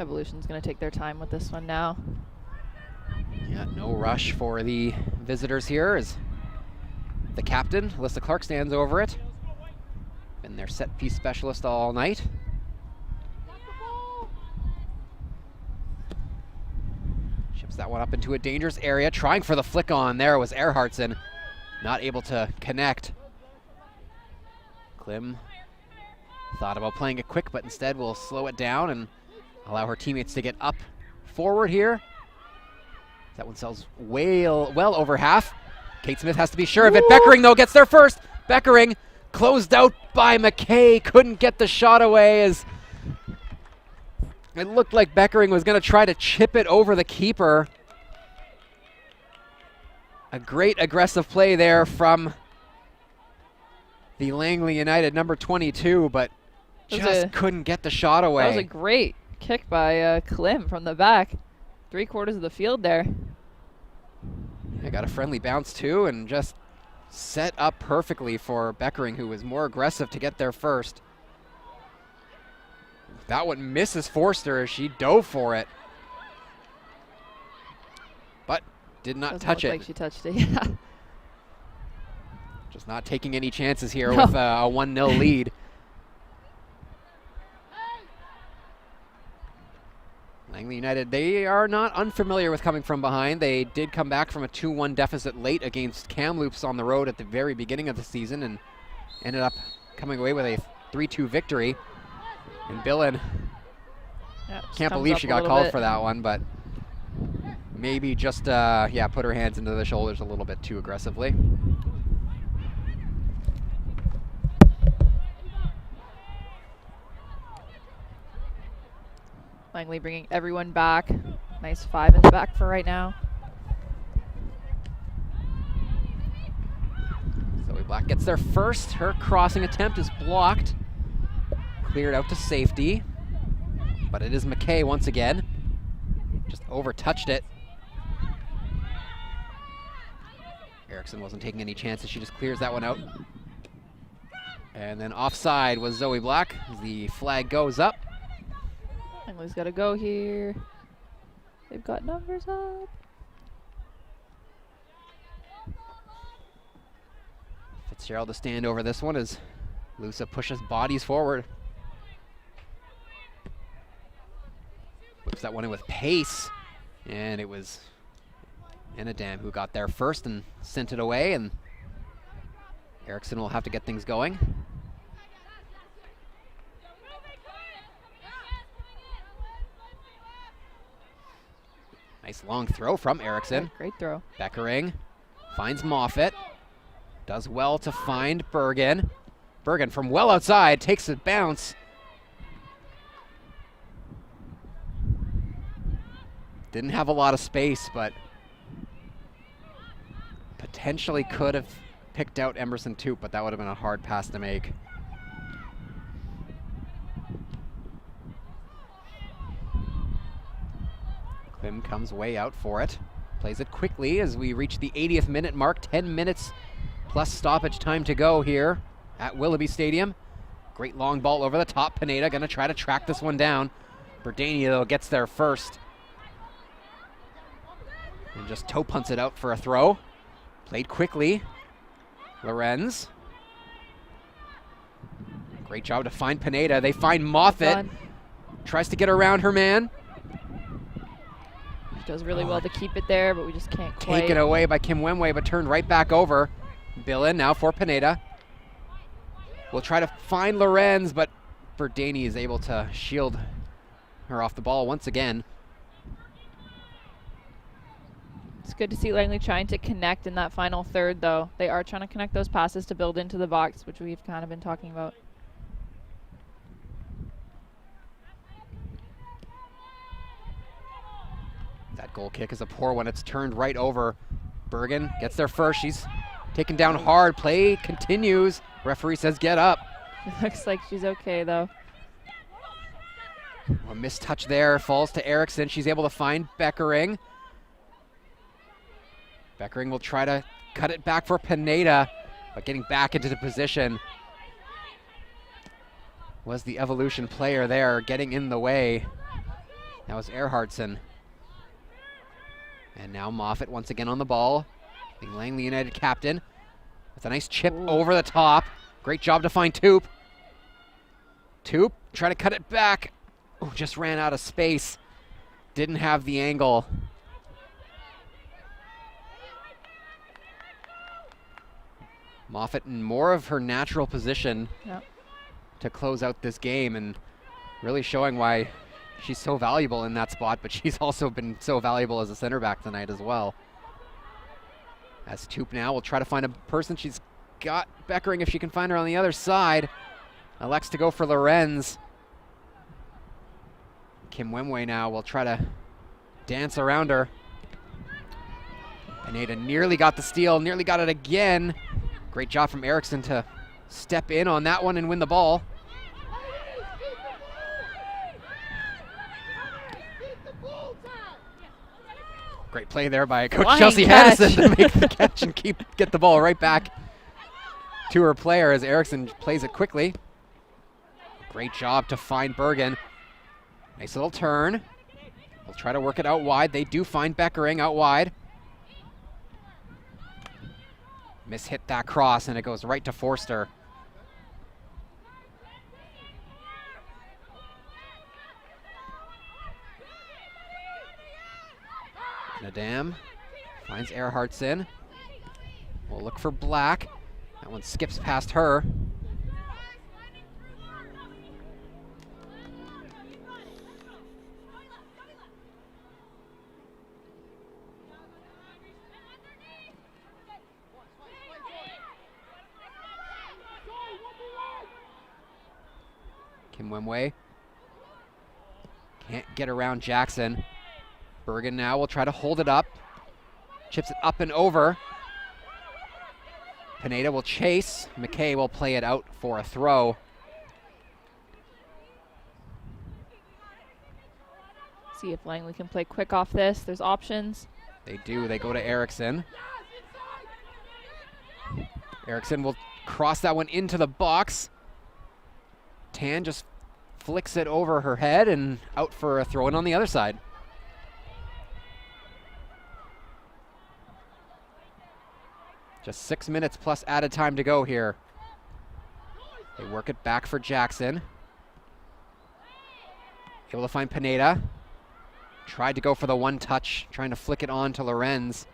Evolution's going to take their time with this one now. Yeah, no rush for the visitors here as the captain, Alyssa Clark, stands over it. Been their set piece specialist all night. Ships that one up into a dangerous area, trying for the flick on. There was Erhardtsen, not able to connect. Klim thought about playing it quick, but instead will slow it down and allow her teammates to get up forward here. That one sells well over half. Kate Smith has to be sure of it. Beckering, though, gets there first. Beckering closed out by McKay. Couldn't get the shot away as it looked like Beckering was going to try to chip it over the keeper. A great aggressive play there from the Langley United number 22, but just couldn't get the shot away. That was a great kick by Klim from the back. 3/4 of the field there. I got a friendly bounce too and just set up perfectly for Beckering, who was more aggressive to get there first. That one misses Forster as she dove for it, but did not Doesn't touch look it. like she touched it, yeah. Just not taking any chances here with a 1-0 lead. Langley United, they are not unfamiliar with coming from behind. They did come back from a 2-1 deficit late against Kamloops on the road at the very beginning of the season and ended up coming away with a 3-2 victory. And Billin, can't believe she got called for that one, but maybe just, put her hands into the shoulders a little bit too aggressively. Langley bringing everyone back. Nice 5 in the back for right now. Zoe Black gets there first. Her crossing attempt is blocked. Cleared out to safety. But it is McKay once again. Just over-touched it. Erickson wasn't taking any chances. She just clears that one out. And then offside was Zoe Black as the flag goes up. Langley's got to go here. They've got numbers up. Fitzgerald to stand over this one as Lusa pushes bodies forward. Whips that one in with pace. And it was Enadam who got there first and sent it away. And Erickson will have to get things going. Nice long throw from Erickson. Great throw. Beckering finds Moffat. Does well to find Bergen. Bergen from well outside takes a bounce. Didn't have a lot of space, but potentially could have picked out Emerson Toop, but that would have been a hard pass to make. Klim comes way out for it. Plays it quickly as we reach the 80th minute mark. 10 minutes plus stoppage time to go here at Willoughby Stadium. Great long ball over the top. Pineda gonna try to track this one down. Berdania though gets there first. And just toe punts it out for a throw. Played quickly. Lorenz. Great job to find Pineda. They find Moffat. Tries to get around her man. She does really well to keep it there, but we just can't quite. Taken away by Kim Wemwe, but turned right back over. Billin now for Pineda. We'll try to find Lorenz, but Berdani is able to shield her off the ball once again. It's good to see Langley trying to connect in that final third, though. They are trying to connect those passes to build into the box, which we've kind of been talking about. That goal kick is a poor one. It's turned right over. Bergen gets there first. She's taken down hard. Play continues. Referee says get up. Looks like she's okay, though. A missed touch there, falls to Erickson. She's able to find Beckering. Beckering will try to cut it back for Pineda, but getting back into the position was the Evolution player there, getting in the way. That was Erhardson. And now Moffat once again on the ball. The Langley United captain with a nice chip over the top. Great job to find Toop. Toop, try to cut it back. Oh, just ran out of space. Didn't have the angle. Moffat in more of her natural position to close out this game, and really showing why she's so valuable in that spot, but she's also been so valuable as a center back tonight as well. As Toop now will try to find a person. She's got Beckering if she can find her on the other side. Elects to go for Lorenz. Kim Wemway now will try to dance around her. Pineda nearly got the steal, nearly got it again. Great job from Erickson to step in on that one and win the ball. Great play there by Coach Flying Chelsea catch. Hannison to make the catch and get the ball right back to her player as Erickson plays it quickly. Great job to find Bergen. Nice little turn. We'll try to work it out wide. They do find Beckering out wide. Miss-hit that cross, and it goes right to Forster. Nadam finds Erhardson. We'll look for Black. That one skips past her. Kim Wemway can't get around Jackson. Bergen now will try to hold it up. Chips it up and over. Pineda will chase. McKay will play it out for a throw. See if Langley can play quick off this. There's options. They do. They go to Erickson. Erickson will cross that one into the box. Tan just flicks it over her head and out for a throw-in on the other side. Just 6 minutes plus added time to go here. They work it back for Jackson. Able to find Pineda. Tried to go for the one touch, trying to flick it on to Lorenz.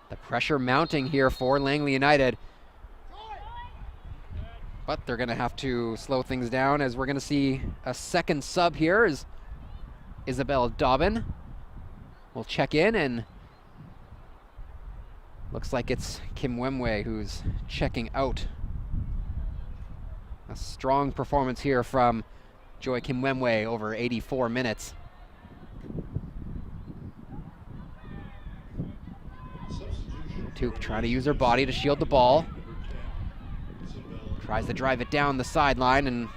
The pressure mounting here for Langley United. But they're going to have to slow things down as we're going to see a second sub here is Isabel Dobbin. We'll check in, and looks like it's Kim Wemway who's checking out. A strong performance here from Joy Kim Wemway over 84 minutes. Toop trying to use her body to shield the ball. Tries to drive it down the sideline and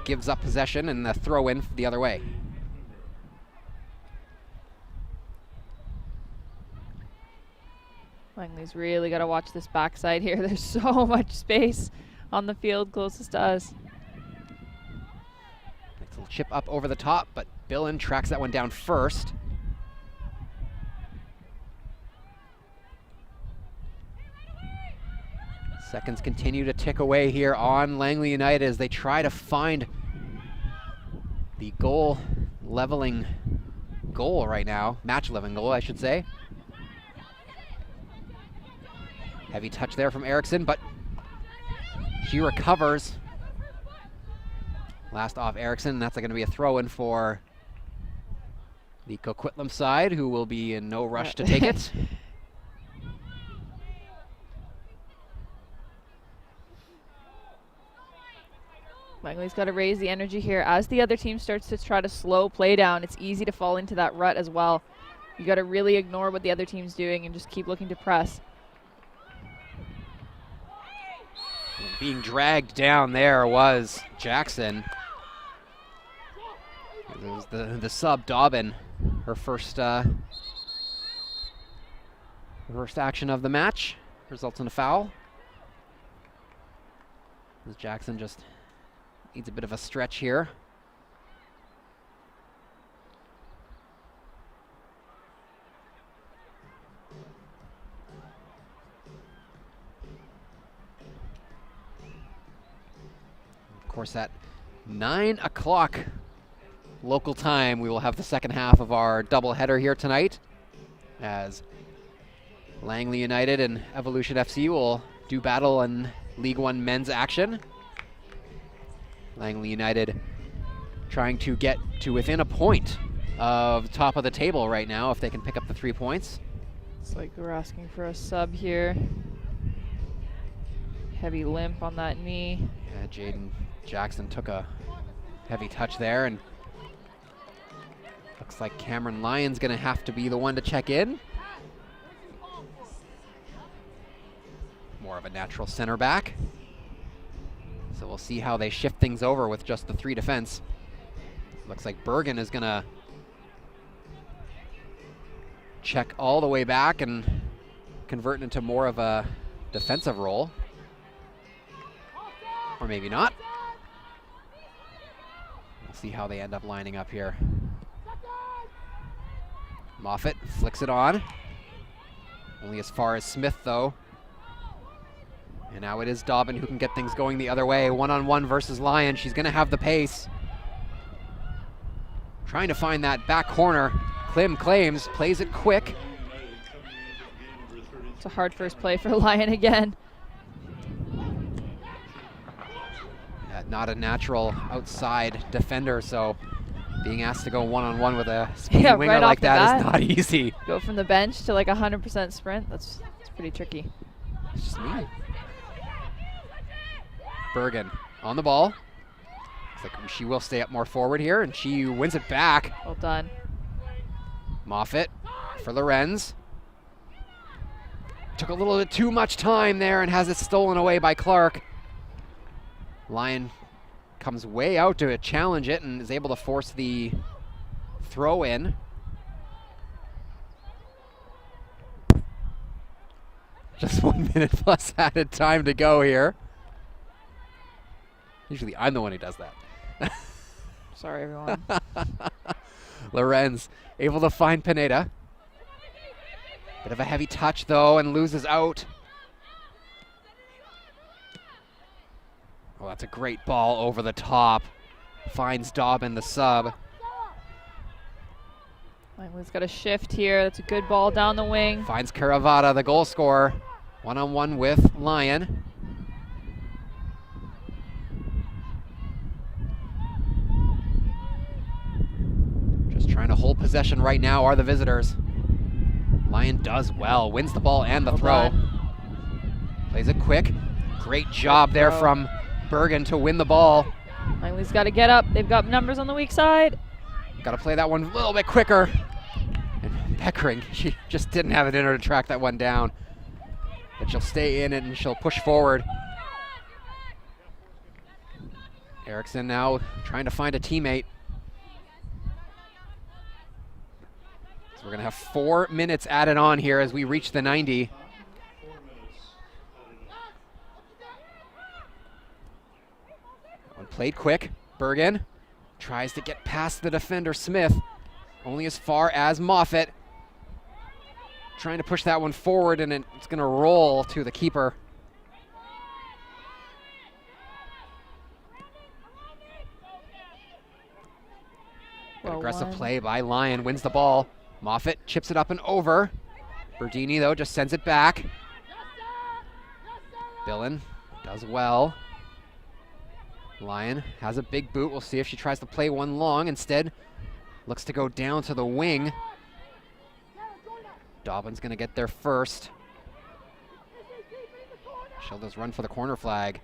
gives up possession, and the throw in the other way. Langley's really got to watch this backside here. There's so much space on the field closest to us. Nice little chip up over the top, but Billen tracks that one down first. Seconds continue to tick away here on Langley United as they try to find the goal leveling goal right now. Match leveling goal, I should say. Heavy touch there from Erickson, but she recovers. Last off Erickson, that's going to be a throw-in for the Coquitlam side, who will be in no rush to take it. Langley's got to raise the energy here. As the other team starts to try to slow play down, it's easy to fall into that rut as well. You got to really ignore what the other team's doing and just keep looking to press. being dragged down there was Jackson. It was the sub Dobbin, her first action of the match, results in a foul. As Jackson just needs a bit of a stretch here. Of course, at 9 o'clock local time, we will have the second half of our doubleheader here tonight, as Langley United and Evolution FC will do battle in League One men's action. Langley United trying to get to within a point of top of the table right now if they can pick up the 3 points. It's like we're asking for a sub here. Heavy limp on that knee. Yeah, Jaden Jackson took a heavy touch there, and looks like Cameron Lyon's gonna have to be the one to check in. More of a natural center back. So we'll see how they shift things over with just the 3 defense. Looks like Bergen is gonna check all the way back and convert into more of a defensive role. Or maybe not. We'll see how they end up lining up here. Moffett flicks it on. Only as far as Smith, though. And now it is Dobbin who can get things going the other way. One-on-one versus Lyon. She's going to have the pace. Trying to find that back corner. Klim claims, plays it quick. It's a hard first play for Lyon again. Not a natural outside defender, so being asked to go one-on-one with a speedy winger right like off the that is bat. not easy. Go from the bench to like 100% sprint. That's pretty tricky. It's just me. Bergen on the ball. Looks like she will stay up more forward here, and she wins it back. Well done. Moffett for Lorenz. Took a little bit too much time there and has it stolen away by Clark. Lyon comes way out to challenge it and is able to force the throw in. Just 1 minute plus added time to go here. Usually I'm the one who does that. Sorry, everyone. Lorenz able to find Pineda. Bit of a heavy touch though and loses out. Oh, that's a great ball over the top. Finds Dobbin, the sub. Langley's got a shift here. That's a good ball down the wing. Finds Caravata, the goal scorer. One-on-one with Lyon. Just trying to hold possession right now are the visitors. Lyon does well, wins the ball and the throw. Plays it quick. Great job there from Bergen to win the ball. Langley's got to get up. They've got numbers on the weak side. Got to play that one a little bit quicker. And Beckering, she just didn't have it in her to track that one down. But she'll stay in it and she'll push forward. Erickson now trying to find a teammate. So we're going to have 4 minutes added on here as we reach the 90. One played quick. Bergen tries to get past the defender, Smith. Only as far as Moffett. Trying to push that one forward, and it's going to roll to the keeper. Good aggressive play by Lyon, wins the ball. Moffett chips it up and over. Berdini, though, just sends it back. Billen does well. Lyon has a big boot. We'll see if she tries to play one long. Instead, looks to go down to the wing. Dobbin's going to get there first. She'll just run for the corner flag.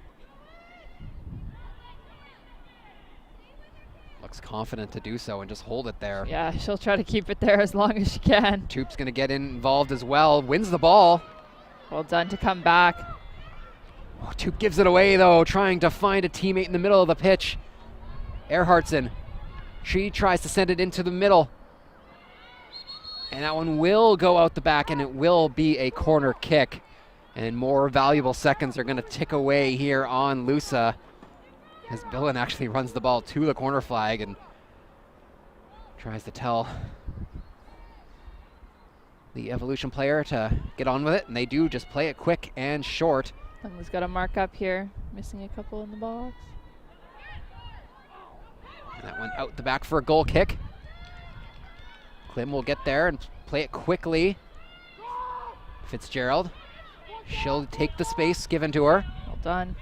Looks confident to do so and just hold it there. Yeah, she'll try to keep it there as long as she can. Toop's going to get involved as well. Wins the ball. Well done to come back. Oh, Tuke gives it away though, trying to find a teammate in the middle of the pitch. Erhardtsen, she tries to send it into the middle. And that one will go out the back, and it will be a corner kick. And more valuable seconds are going to tick away here on Lusa, as Billen actually runs the ball to the corner flag and tries to tell the Evolution player to get on with it, and they do. Just play it quick and short. Langley's got a mark up here, missing a couple in the box. And that went out the back for a goal kick. Klim will get there and play it quickly. Fitzgerald, she'll take the space given to her. Well done.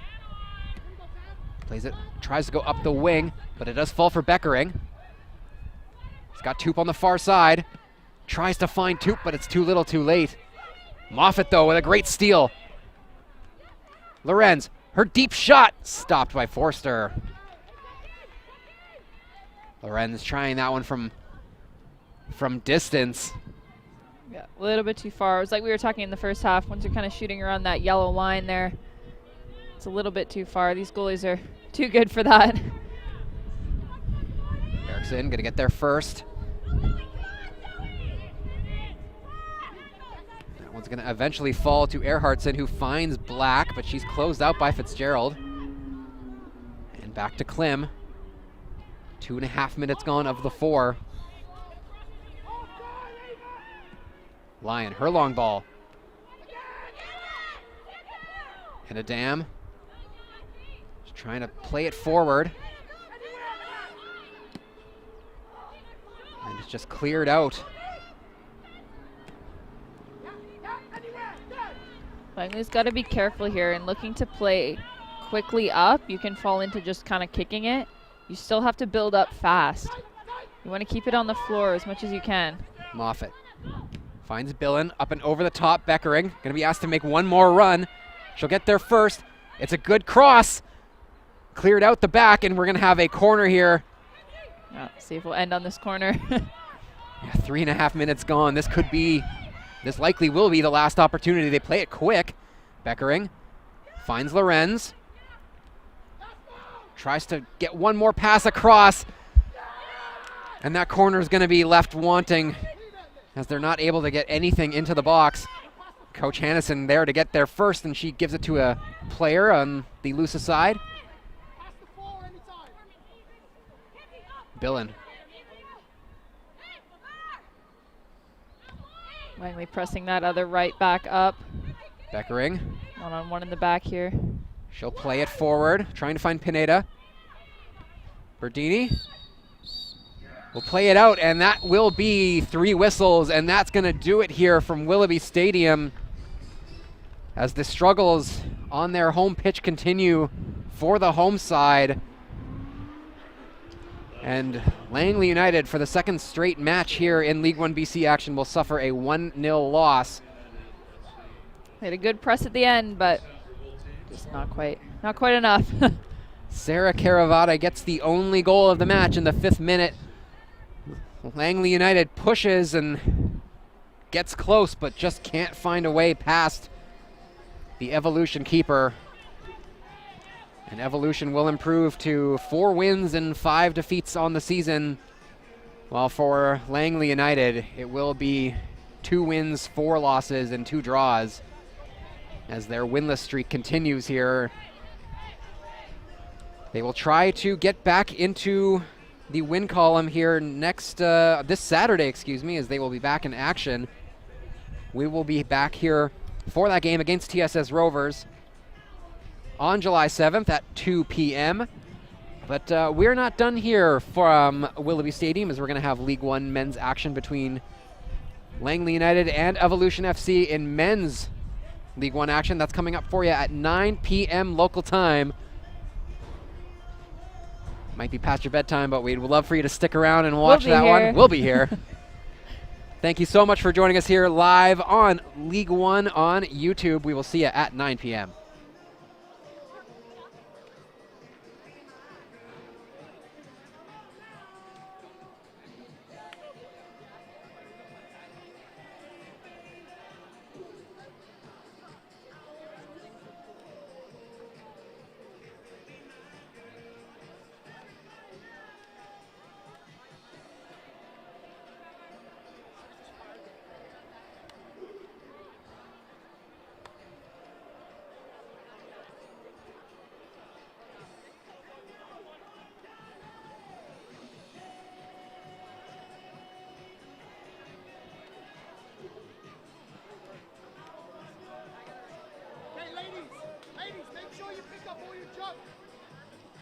Plays it, tries to go up the wing, but it does fall for Beckering. He's got Toop on the far side. Tries to find Toop, but it's too little too late. Moffat, though, with a great steal. Lorenz, her deep shot, stopped by Forster. Lorenz trying that one from distance. Yeah, a little bit too far. It was like we were talking in the first half. Once you're kind of shooting around that yellow line there, it's a little bit too far. These goalies are too good for that. Erickson gonna get there first. That one's gonna eventually fall to Erhardtsen, who finds Black, but she's closed out by Fitzgerald. And back to Klim. 2.5 minutes gone of the 4. Lyon, her long ball. And a dam. Just trying to play it forward. And it's just cleared out. Langley's got to be careful here and looking to play quickly up. You can fall into just kind of kicking it. You still have to build up fast. You want to keep it on the floor as much as you can. Moffat finds Billen up and over the top. Beckering going to be asked to make one more run. She'll get there first. It's a good cross. Cleared out the back, and we're going to have a corner here. See if we'll end on this corner. Yeah, 3.5 minutes gone. This likely will be the last opportunity. They play it quick. Beckering finds Lorenz. Tries to get one more pass across. And that corner is going to be left wanting, as they're not able to get anything into the box. Coach Hannison there to get there first, and she gives it to a player on the Lusa side. Billen. Langley pressing that other right back up. Beckering. One-on-one in the back here. She'll play it forward, trying to find Pineda. Berdini will play it out, and that will be 3 whistles, and that's going to do it here from Willoughby Stadium as the struggles on their home pitch continue for the home side. And Langley United, for the second straight match here in League 1 BC action, will suffer a 1-0 loss. They had a good press at the end, but just not quite enough. Sarah Caravata gets the only goal of the match in the 5th minute. Langley United pushes and gets close, but just can't find a way past the Evolution keeper. And Evolution will improve to 4 wins and 5 defeats on the season, while for Langley United, it will be 2 wins, 4 losses, and 2 draws as their winless streak continues here. They will try to get back into the win column here this Saturday, as they will be back in action. We will be back here for that game against TSS Rovers on July 7th at 2 p.m. But we're not done here from Willoughby Stadium, as we're going to have League 1 men's action between Langley United and Evolution FC in men's League 1 action. That's coming up for you at 9 p.m. local time. Might be past your bedtime, but we'd love for you to stick around and watch that one. We'll be here. Thank you so much for joining us here live on League 1 on YouTube. We will see you at 9 p.m.